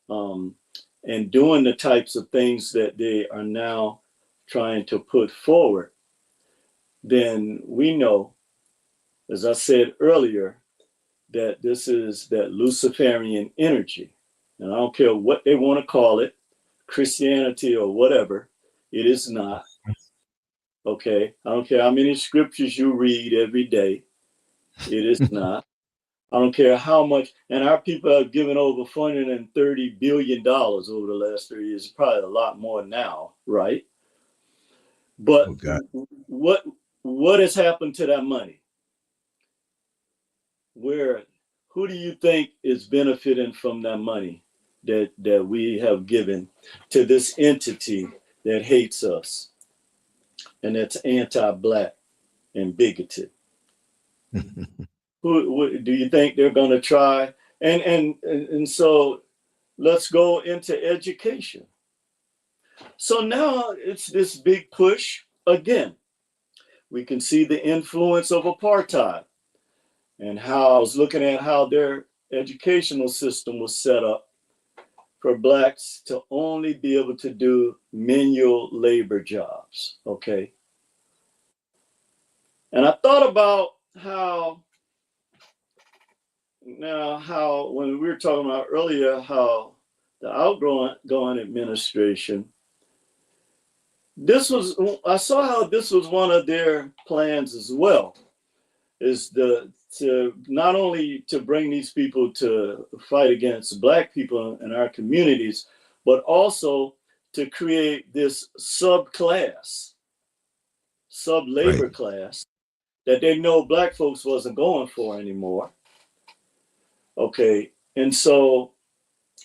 and doing the types of things that they are now trying to put forward, then we know, as I said earlier, that this is that Luciferian energy. And I don't care what they want to call it, Christianity or whatever, it is not. Okay, I don't care how many scriptures you read every day, it is not. I don't care how much, and our people have given over $430 billion over the last 3 years, probably a lot more now, right? But what has happened to that money? Who do you think is benefiting from that money that we have given to this entity that hates us and that's anti-Black and bigoted? Who do you think they're going to try? And so let's go into education. So now it's this big push again. We can see the influence of apartheid, and how I was looking at how their educational system was set up for Blacks to only be able to do manual labor jobs. Okay. And I thought about how when we were talking about earlier, how the outgoing administration, I saw how this was one of their plans as well, is to not only to bring these people to fight against Black people in our communities, but also to create this sub-labor class that they know Black folks wasn't going for anymore. Okay, and so,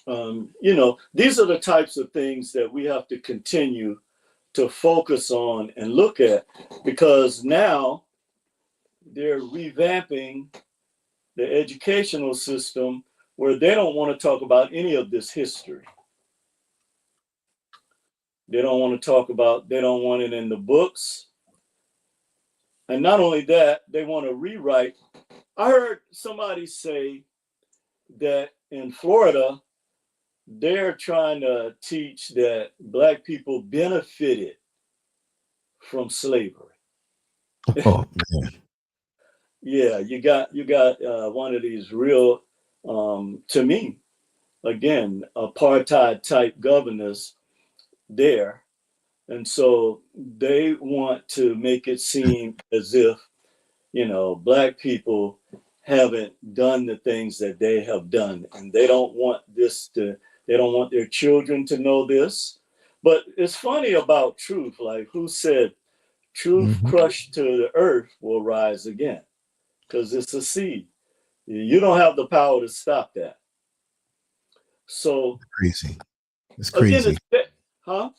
these are the types of things that we have to continue to focus on and look at, because now they're revamping the educational system where they don't want to talk about any of this history. They don't want it in the books. And not only that, they want to rewrite. I heard somebody say that in Florida, they're trying to teach that Black people benefited from slavery.
Oh man.
Yeah, you got one of these real, to me, again, apartheid type governors there. And so they want to make it seem as if, Black people haven't done the things that they have done. And they don't want their children to know this. But it's funny about truth, like who said truth crushed to the earth will rise again, because it's a seed. You don't have the power to stop that. So
Crazy. It's crazy.
Again, huh?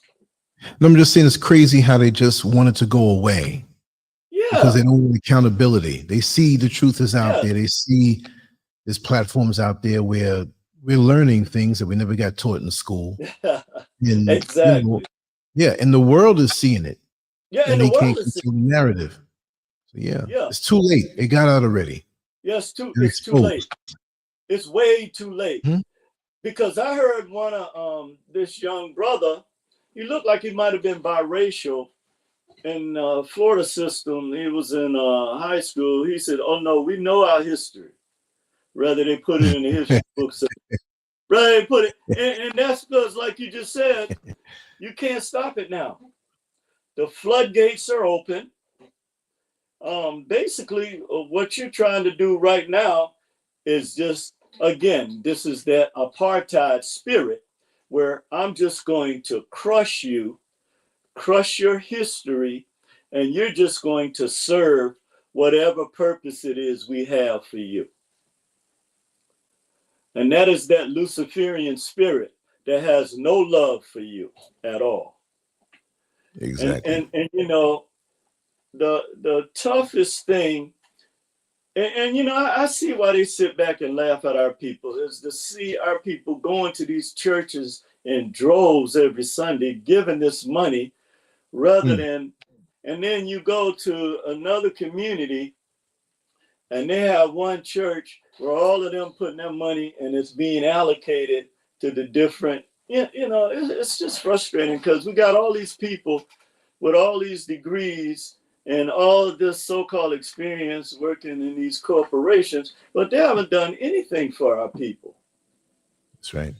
No, I'm just saying it's crazy how they just wanted to go away.
Yeah.
Because they don't want accountability. They see the truth is out there. They see there's platforms out there where we're learning things that we never got taught in school. And,
exactly.
And the world is seeing it.
Yeah,
and they can't control the narrative. So it's too late. It got out already.
Yeah, it's too late. It's way too late. Because I heard one of this young brother, he looked like he might have been biracial in Florida system. He was in high school. He said, "Oh no, we know our history." Rather they put it in the history books. Rather they put it, and that's because, like you just said, you can't stop it now. The floodgates are open. Basically, what you're trying to do right now is just, again, this is that apartheid spirit where I'm just going to crush you, crush your history, and you're just going to serve whatever purpose it is we have for you. And that is that Luciferian spirit that has no love for you at all.
Exactly.
And the toughest thing, and I see why they sit back and laugh at our people, is to see our people going to these churches in droves every Sunday, giving this money rather than, and then you go to another community and they have one church where all of them putting their money and it's being allocated to the different, it's just frustrating because we got all these people with all these degrees and all of this so-called experience working in these corporations, but they haven't done anything for our people.
That's right.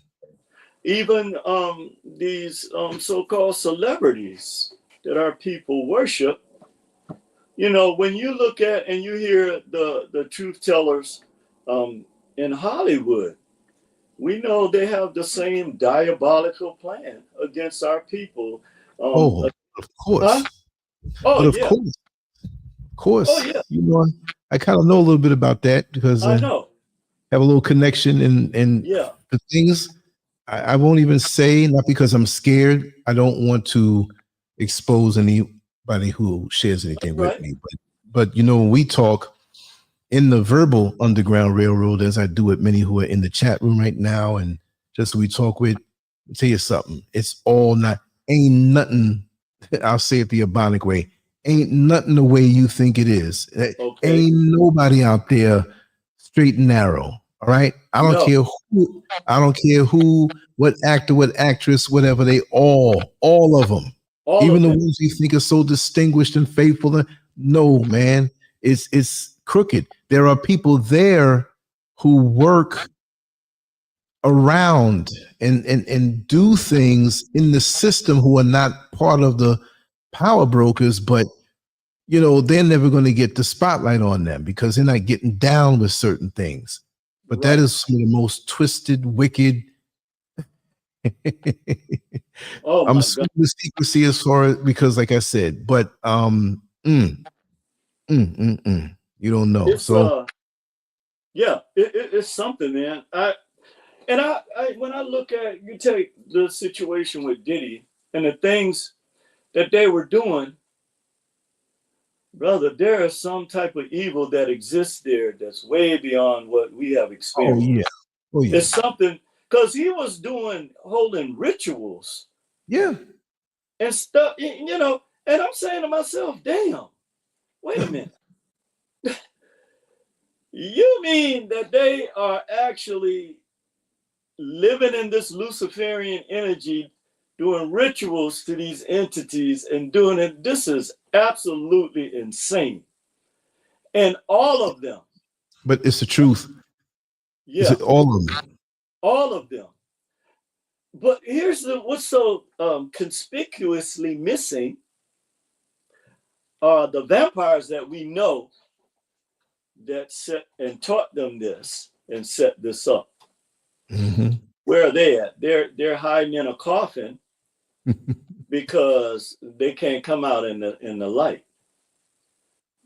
Even
these so-called celebrities that our people worship, when you look at and you hear the truth tellers in Hollywood, we know they have the same diabolical plan against our people.
Of course.
Huh?
Oh, of course.
Oh, yeah.
I kind of know a little bit about that because
I know.
Have a little connection and the things I won't even say, not because I'm scared. I don't want to expose anybody who shares anything with me. But when we talk in the verbal Underground Railroad, as I do with many who are in the chat room right now, and just we talk with, I'll tell you something. It's all ain't nothing. I'll say it the Ebonic way. Ain't nothing the way you think it is. Okay. Ain't nobody out there straight and narrow. All right. I don't care who, what actor, what actress, whatever. They all of them. Even the ones you think are so distinguished and faithful. No, man. it's crooked. There are people there who work around and do things in the system who are not part of the power brokers, but you know, they're never going to get the spotlight on them because they're not getting down with certain things. But that is some of the most twisted, wicked.
Oh
I'm
my
speaking
God.
the secrecy as far as because, like I said, but you don't know.
It's
So
yeah, it's something, man. I when I look at, you take the situation with Diddy and the things that they were doing, brother, there is some type of evil that exists there that's way beyond what we have
oh
experienced.
yeah. Oh yeah.
It's something, because he was holding rituals
Yeah.
and stuff, you know, and I'm saying to myself, damn, wait a minute. You mean that they are actually living in this Luciferian energy, doing rituals to these entities and doing it? This is absolutely insane. And all of them,
But it's the truth. Is
yeah,
it all of them?
all of them. But here's what's so conspicuously missing are the vampires that we know that set and taught them this and set this up.
Mm-hmm.
Where are they at? They're hiding in a coffin because they can't come out in the light,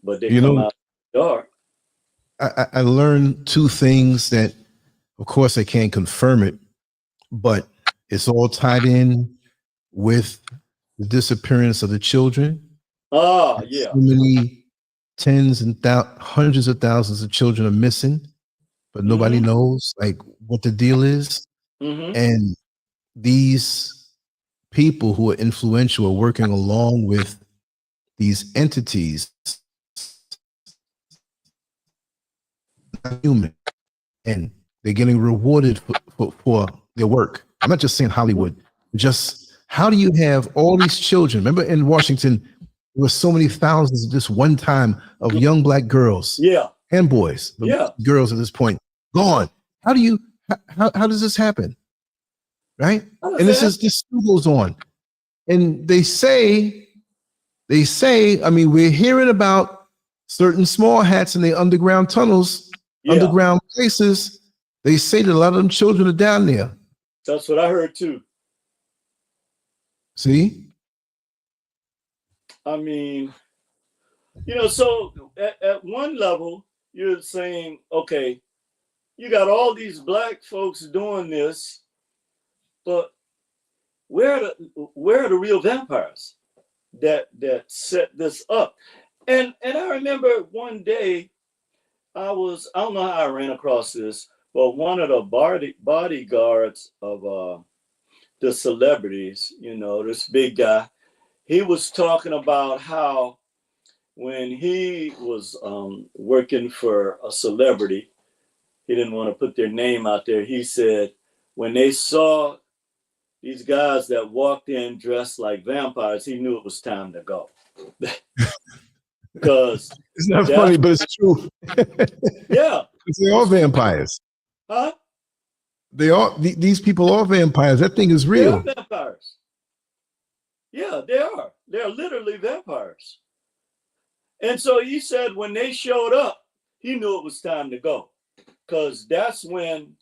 but they
You
come
know,
out in the dark.
I learned two things that, of course, I can't confirm it, but it's all tied in with the disappearance of the children.
Ah, yeah.
So many tens and hundreds of thousands of children are missing, but nobody knows like what the deal is.
Mm-hmm.
And these people who are influential are working along with these entities, not human, and they're getting rewarded for their work. I'm not just saying Hollywood, just how do you have all these children? Remember in Washington, there were so many thousands just one time of young black girls
Yeah.
and boys, but
Yeah.
girls at this point gone. How do you, how does this happen? Right? And this still goes on. And they say, I mean, we're hearing about certain small hats in the underground tunnels, underground places. They say that a lot of them children are down there.
That's what I heard too.
See?
I mean, you know, so at one level, you're saying, okay, you got all these black folks doing this, but where are the real vampires that set this up? And I remember one day I don't know how I ran across this, but one of the bodyguards of the celebrities, you know, this big guy, he was talking about how when he was working for a celebrity, he didn't want to put their name out there. He said when they saw these guys that walked in dressed like vampires, he knew it was time to go. Because
it's not funny, but it's true.
Yeah.
They are vampires.
Huh?
They are, these people are vampires. That thing is real.
They are vampires. Yeah, they are. They're literally vampires. And so he said when they showed up, he knew it was time to go. Because that's when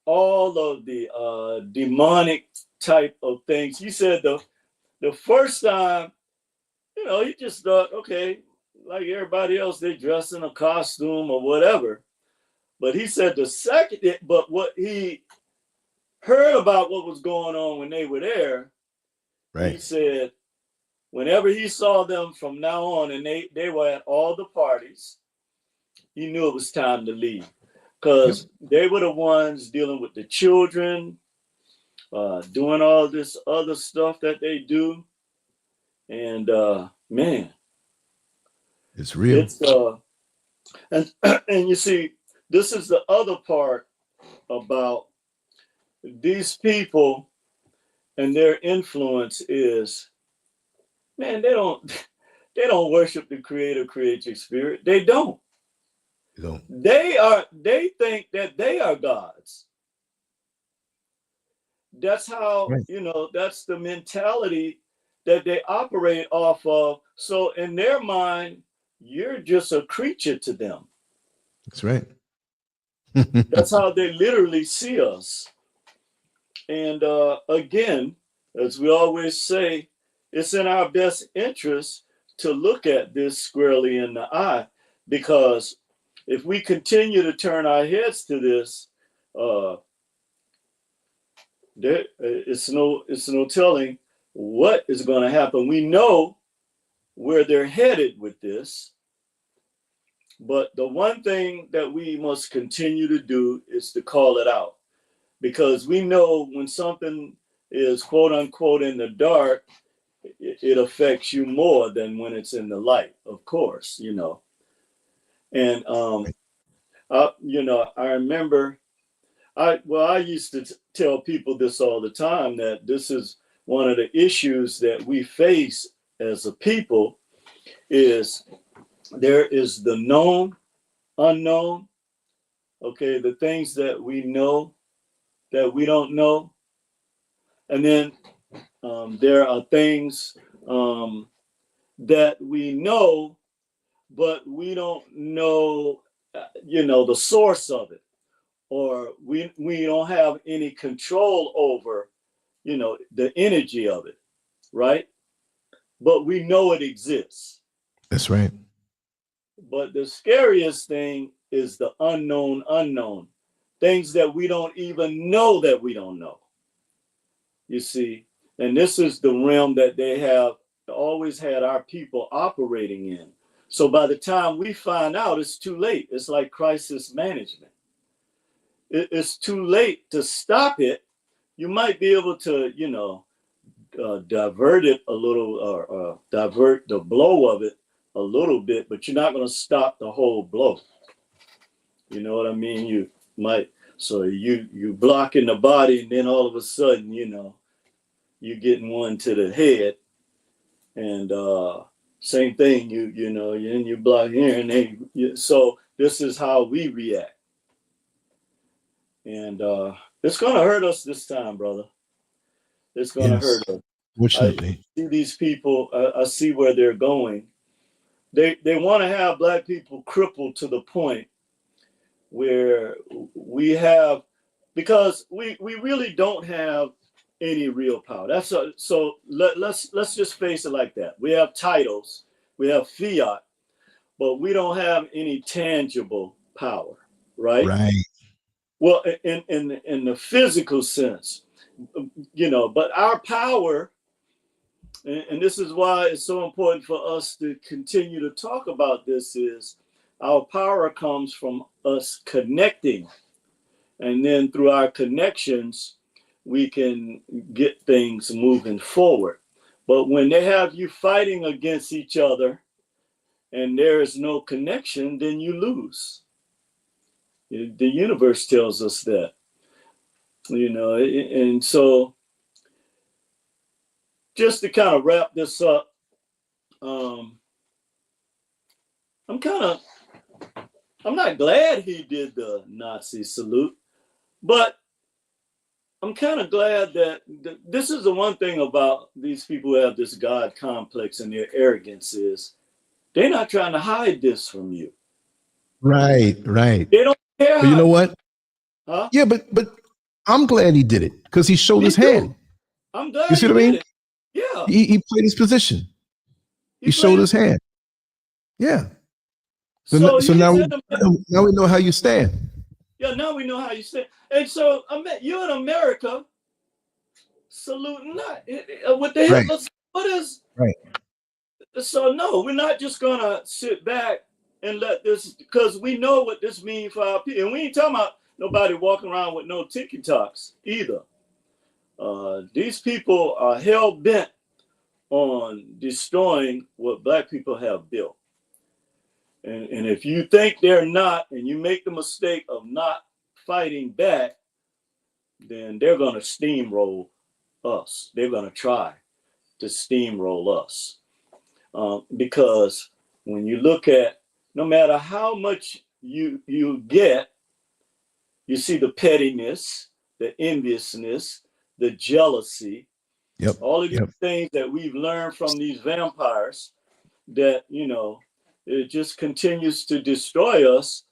all of the demonic type of things, he said the first time, you know, he just thought, okay, like everybody else, they dress in a costume or whatever. But he said but what he heard about what was going on when they were there,
right?
He said whenever he saw them from now on, and they were at all the parties, he knew it was time to leave. Because they were the ones dealing with the children, doing all this other stuff that they do. And man,
it's real.
It's and you see, this is the other part about these people and their influence is, man, They don't worship the creator creator spirit. They don't.
You know,
They think that they are gods. That's how,
right.
that's the mentality that they operate off of. So in their mind, you're just a creature to them.
That's right.
That's how they literally see us. And again, as we always say, it's in our best interest to look at this squarely in the eye, because if we continue to turn our heads to this, it's no telling what is going to happen. We know where they're headed with this, but the one thing that we must continue to do is to call it out, because we know when something is quote unquote in the dark, it affects you more than when it's in the light, of course, And I remember I used to tell people this all the time, that this is one of the issues that we face as a people, is there is the known unknown, okay, the things that we know that we don't know, and then there are things that we know, but we don't know, the source of it, or we don't have any control over, the energy of it, right? But we know it exists.
That's right.
But the scariest thing is the unknown unknown, things that we don't even know that we don't know. You see, and this is the realm that they have always had our people operating in. So by the time we find out, it's too late. It's like crisis management. It's too late to stop it. You might be able to, divert it a little, or divert the blow of it a little bit, but you're not going to stop the whole blow. You know what I mean? You might, so you blocking the body, and then all of a sudden, you getting one to the head, and same thing. You block here, and so this is how we react, and it's going to hurt us this time, brother. It's going to hurt us.
Fortunately.
I see these people. I see where they're going. They want to have Black people crippled to the point where we have, because we really don't have any real power. So let's just face it like that. We have titles, we have fiat, but we don't have any tangible power, right?
Right.
Well, in the physical sense, but our power, and this is why it's so important for us to continue to talk about this, is our power comes from us connecting. And then through our connections, we can get things moving forward. But when they have you fighting against each other and there is no connection, then you lose. The universe tells us that, and so just to kind of wrap this up, I'm not glad he did the Nazi salute, but I'm kind of glad that this is the one thing about these people who have this God complex and their arrogance, is they're not trying to hide this from you.
Right.
They don't care.
But you know what?
Huh?
Yeah, but I'm glad he did it, because he showed his hand.
I'm glad
you see what I mean?
It. Yeah.
He played his position. He showed his hand. Yeah. So now we know how you stand.
Yeah, now we know how you stand. And so you're in America saluting that. What the hell?
Right.
What is?
Right.
So no, we're not just gonna sit back and let this, because we know what this means for our people. And we ain't talking about nobody walking around with no TikToks either. These people are hell bent on destroying what Black people have built. And if you think they're not, and you make the mistake of not fighting back, then they're going to steamroll us. They're going to try to steamroll us. Because when you look at, no matter how much you get, you see the pettiness, the enviousness, the jealousy, all of these things that we've learned from these vampires that, you know, it just continues to destroy us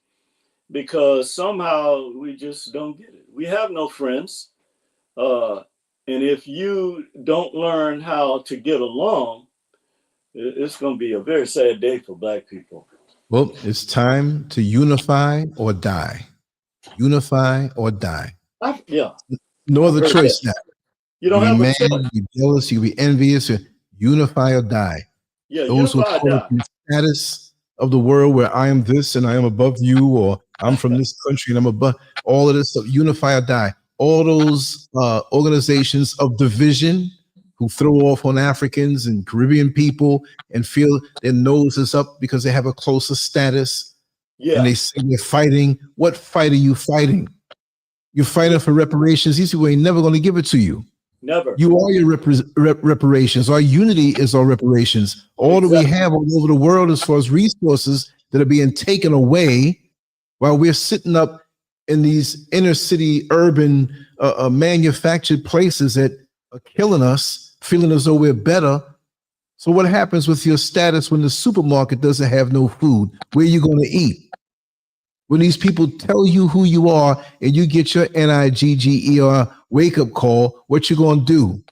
because somehow we just don't get it. We have no friends. And if you don't learn how to get along, it's going to be a very sad day for Black people.
Well, it's time to unify or die. Unify or die.
Yeah.
No other choice now.
You don't have a choice.
You be jealous, you be envious, unify or die.
Yeah,
those who
unify or die.
The status of the world where I am this and I am above you, or I'm from this country and I'm above all of this stuff, unify or die. All those organizations of division who throw off on Africans and Caribbean people and feel their nose is up because they have a closer status. Yeah. And they say they're fighting. What fight are you fighting? You're fighting for reparations. These people ain't never going to give it to you.
Never.
You are your reparations. Our unity is our reparations. All that we have all over the world as far as resources that are being taken away while we're sitting up in these inner city, urban, manufactured places that are killing us, feeling as though we're better. So what happens with your status when the supermarket doesn't have no food? Where are you going to eat? When these people tell you who you are and you get your NIGGER wake-up call, what you going to do?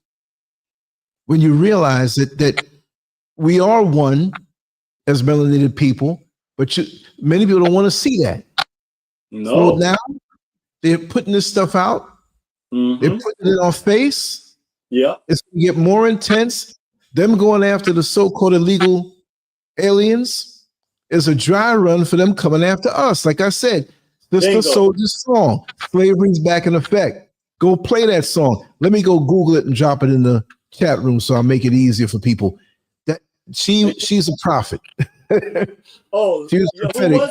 When you realize that we are one as melanated people, but many people don't want to see that.
No.
So now they're putting this stuff out. Mm-hmm. They're putting it on face.
Yeah.
It's going to get more intense. Them going after the so-called illegal aliens is a dry run for them coming after us. Like I said, Sister Soldier's song, Slavery's Back in Effect. Go play that song. Let me go Google it and drop it in the chat room so I'll make it easier for people. That she's a prophet.
Oh, she was prophetic.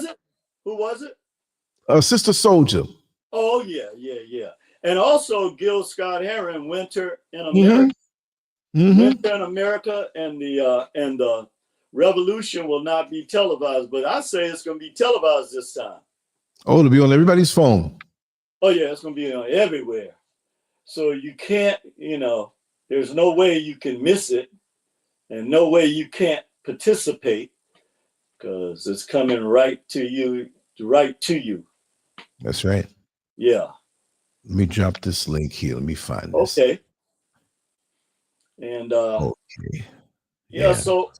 Who was it?
Sister Soldier.
Oh, yeah. And also Gil Scott-Heron, Winter in America. Mm-hmm. Winter in America, and the revolution will not be televised, but I say it's going to be televised this time.
Oh, it'll be on everybody's phone.
Oh, yeah, it's going to be on everywhere. So you can't, there's no way you can miss it and no way you can't participate because it's coming right to you.
That's right.
Yeah.
Let me drop this link here. Let me find this.
Okay. And
okay.
Yeah, so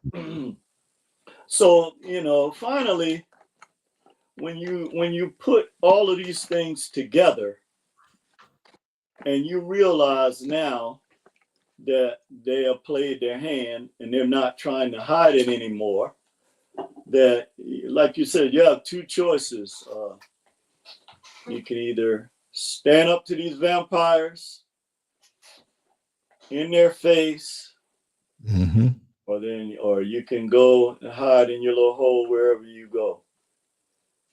finally, when you put all of these things together and you realize now that they have played their hand and they're not trying to hide it anymore, that, like you said, you have two choices. You can either stand up to these vampires in their face,
mm-hmm.
or you can go and hide in your little hole wherever you go,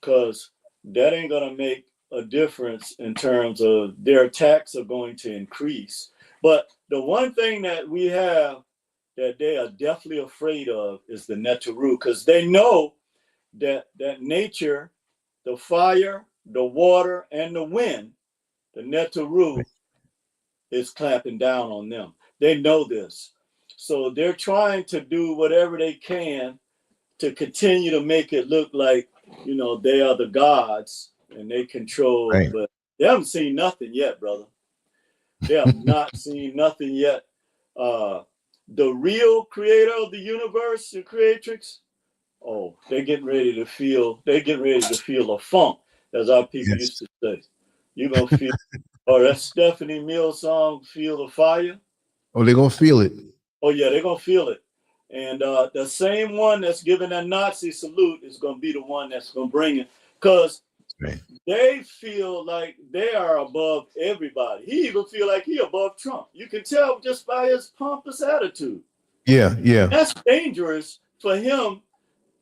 because that ain't gonna make a difference in terms of their attacks are going to increase. But the one thing that we have that they are definitely afraid of is the Netaru, because they know that nature, the fire, the water, and the wind, the Netaru is clamping down on them. They know this. So they're trying to do whatever they can to continue to make it look like, they are the gods and they control, right. But they haven't seen nothing yet, brother. They have not seen nothing yet. The real creator of the universe, the creatrix, they're getting ready to feel a funk, as our people used to say. You're going to feel, or that Stephanie Mills song, Feel the Fire.
Oh, they're going to feel it.
Oh, yeah, they're going to feel it. And the same one that's giving that Nazi salute is going to be the one that's going to bring it. Because they feel like they are above everybody. He even feel like he above Trump. You can tell just by his pompous attitude.
Yeah.
That's dangerous for him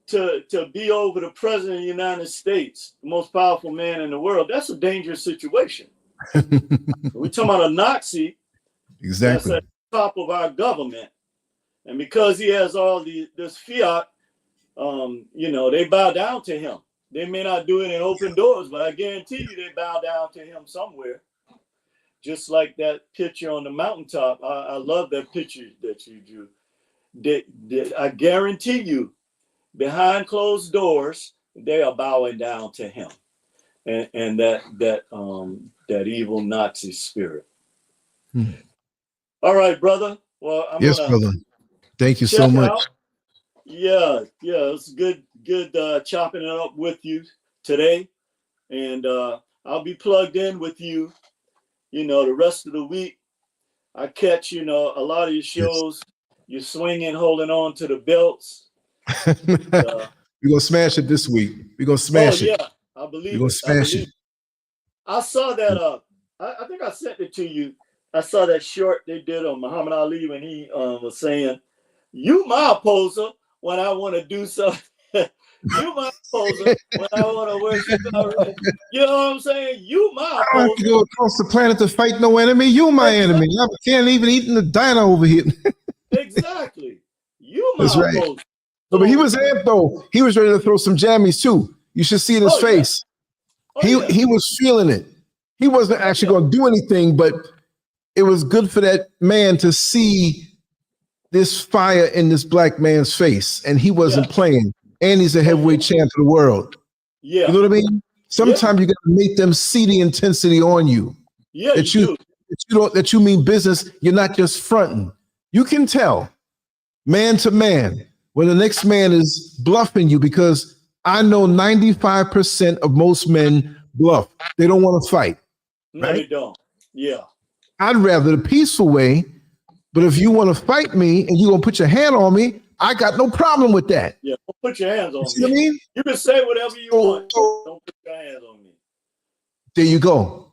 to be over the president of the United States, the most powerful man in the world. That's a dangerous situation. We're talking about a Nazi.
Exactly.
That's at the top of our government. And because he has all this fiat, they bow down to him. They may not do it in open doors, but I guarantee you they bow down to him somewhere. Just like that picture on the mountaintop. I love that picture that you drew. I guarantee you, behind closed doors, they are bowing down to him. And that evil Nazi spirit. All right, brother. Well,
yes, brother. Thank you so much.
Out. Yeah, it's good chopping it up with you today, and I'll be plugged in with you. The rest of the week. I catch a lot of your shows. Yes. You're swinging, holding on to the belts.
We're gonna smash it this week. We're gonna smash it.
Yeah, I believe. We're gonna smash it. I saw that. I think I sent it to you. I saw that short they did on Muhammad Ali when he was saying, "You my opposer when I want to do something. You my opposer when I want to worship God." You know what I'm saying? You my opposer.
I don't have to go across the planet to fight no enemy. You my enemy. I can't even eat in the diner over here.
Exactly. You my opposer. Right.
But he was amped though. He was ready to throw some jammies too. You should see in his face. He was feeling it. He wasn't actually going to do anything, but it was good for that man to see this fire in this black man's face, and he wasn't playing. And he's a heavyweight champ of the world.
Yeah,
you know what I mean. Sometimes you got to make them see the intensity on you.
Yeah,
that you mean business. You're not just fronting. You can tell, man to man, when the next man is bluffing you, because I know 95% of most men bluff. They don't want to fight.
No,
right?
They don't. Yeah.
I'd rather the peaceful way, but if you want to fight me and you're going to put your hand on me, I got no problem with that.
Yeah, don't put your hands on me.
See what I mean?
You can say whatever you want. Don't put your hands on me.
There you go.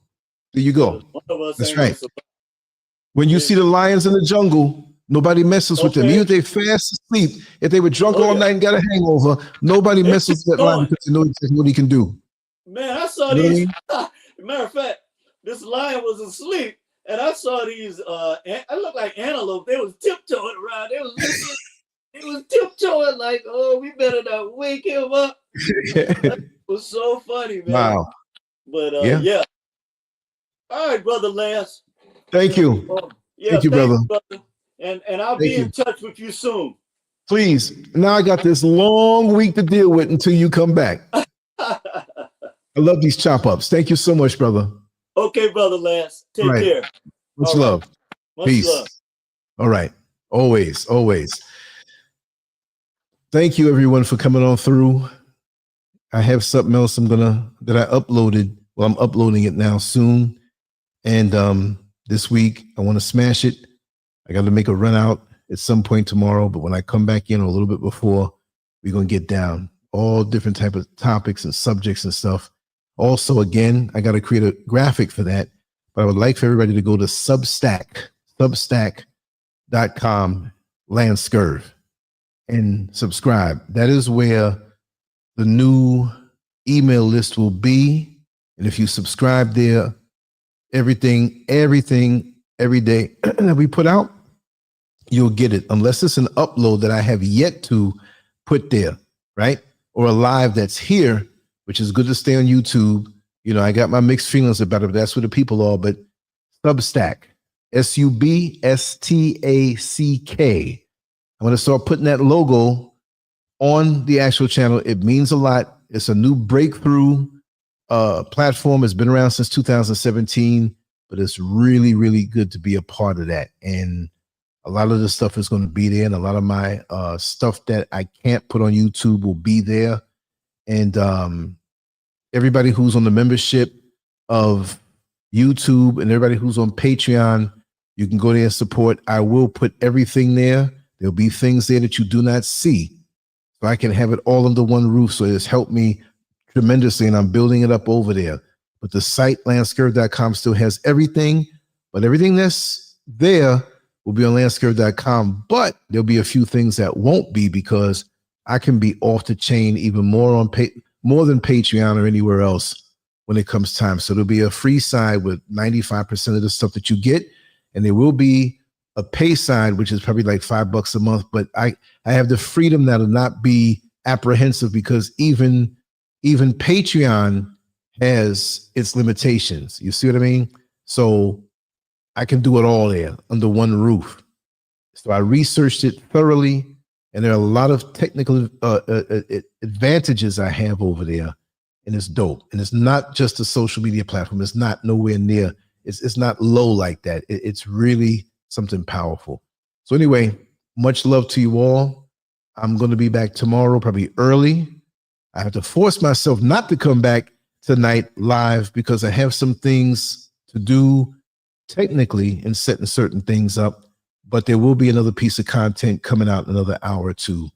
There you go. That's right. When you see the lions in the jungle, nobody messes with them. Even if they fast asleep, if they were drunk all night and got a hangover, nobody messes with that lion because they know exactly what he can do.
Man, I saw these. Matter of fact, this lion was asleep, and I saw these. I looked like antelope. They was tiptoeing around. They was listening. It was tiptoeing like, oh, we better not wake him up. That was so funny, man.
Wow.
But yeah. All right, brother Lance.
Thank you. Thank you, brother.
And I'll be in touch with you soon.
Please. Now I got this long week to deal with until you come back. I love these chop ups. Thank you so much, brother.
Okay, brother Lance. Take care.
Much love. Peace. Love. All right. Always, always. Thank you, everyone, for coming on through. I have something else that I uploaded. Well, I'm uploading it now soon. And this week, I want to smash it. I got to make a run out at some point tomorrow. But when I come back in a little bit before, we're going to get down all different type of topics and subjects and stuff. Also, again, I got to create a graphic for that. But I would like for everybody to go to substack.com, LANCESCURV. And subscribe. That is where the new email list will be. And if you subscribe there, everything, every day that we put out, you'll get it. Unless it's an upload that I have yet to put there, right? Or a live that's here, which is good to stay on YouTube. You know, I got my mixed feelings about it, but that's where the people are. But Substack, SUBSTACK. I'm going to start putting that logo on the actual channel. It means a lot. It's a new breakthrough platform. It's been around since 2017, but it's really, really good to be a part of that. And a lot of the stuff is going to be there. And a lot of my stuff that I can't put on YouTube will be there. And everybody who's on the membership of YouTube and everybody who's on Patreon, you can go there and support. I will put everything there. There'll be things there that you do not see. So I can have it all under one roof. So it's helped me tremendously, and I'm building it up over there. But the site, LANCESCURV.com, still has everything. But everything that's there will be on LANCESCURV.com. But there'll be a few things that won't be, because I can be off the chain even more on more than Patreon or anywhere else when it comes time. So there'll be a free side with 95% of the stuff that you get. And there will be a pay side, which is probably like $5 a month, but I have the freedom now to not be apprehensive, because even Patreon has its limitations. You see what I mean? So I can do it all there under one roof. So I researched it thoroughly, and there are a lot of technical advantages I have over there, and it's dope. And it's not just a social media platform. It's not nowhere near. It's not low like that. It's really something powerful. So anyway, much love to you all. I'm going to be back tomorrow, probably early. I have to force myself not to come back tonight live because I have some things to do technically and setting certain things up. But there will be another piece of content coming out in another hour or two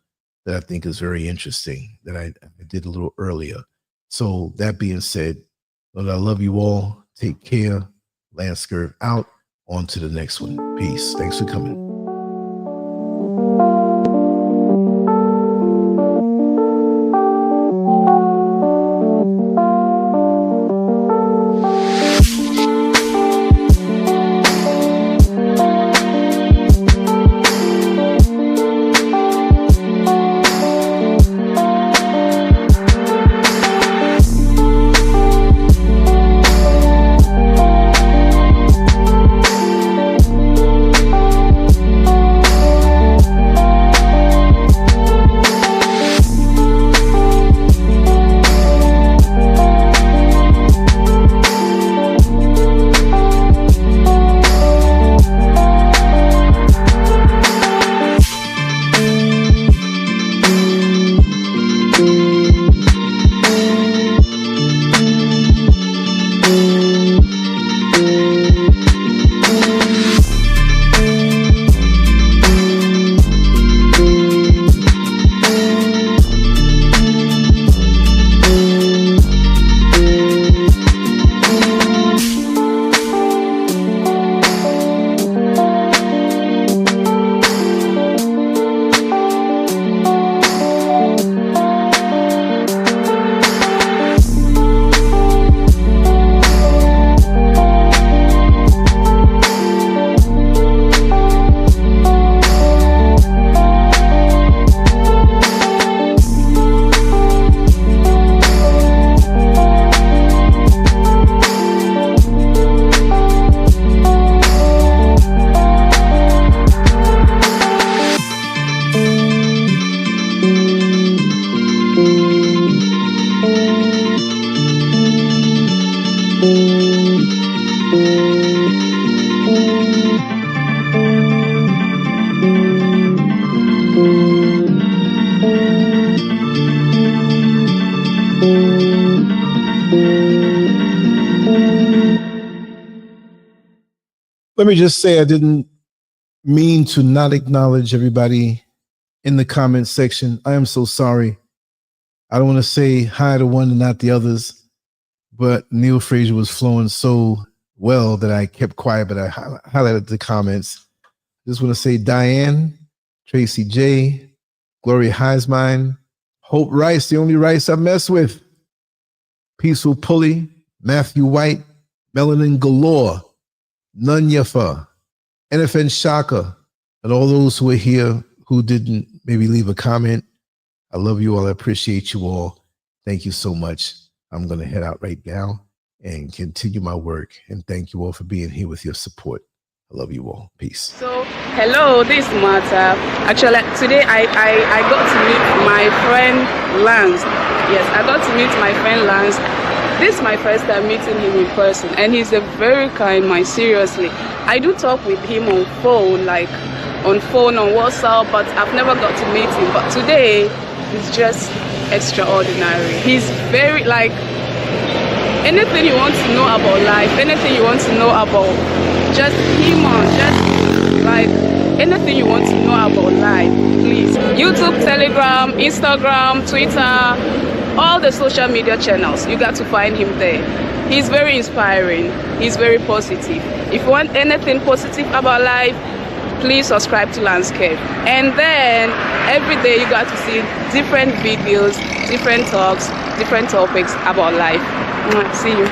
that I think is very interesting that I did a little earlier. So that being said, Lord, I love you all. Take care. LANCESCURV out. On to the next one. Peace. Thanks for coming. Let me just say I didn't mean to not acknowledge everybody in the comment section. I am so sorry. I don't want to say hi to one and not the others, but Neil Frazier was flowing so well that I kept quiet, but I highlighted the comments. Just want to say Diane, Tracy J, Gloria Heismine, Hope Rice, the only Rice I mess with, Peaceful Pulley, Matthew White, Melanin Galore, Nunyafa, NFN Shaka, and all those who are here who didn't maybe leave a comment. I love you all. I appreciate you all. Thank you so much. I'm going to head out right now and continue my work. And thank you all for being here with your support. I love you all. Peace.
So, hello, this is Martha. Actually, today I got to meet my friend Lance. Yes, I got to meet my friend Lance. This is my first time meeting him in person, and he's a very kind man, seriously. I do talk with him on phone, on WhatsApp, but I've never got to meet him. But today, he's just extraordinary. He's very, anything you want to know about life, anything you want to know about just human, anything you want to know about life, please. YouTube, Telegram, Instagram, Twitter, all the social media channels, you got to find him there. He's very inspiring. He's very positive. If you want anything positive about life, please subscribe to LANCESCURV. And then every day you got to see different videos, different talks, different topics about life. See you.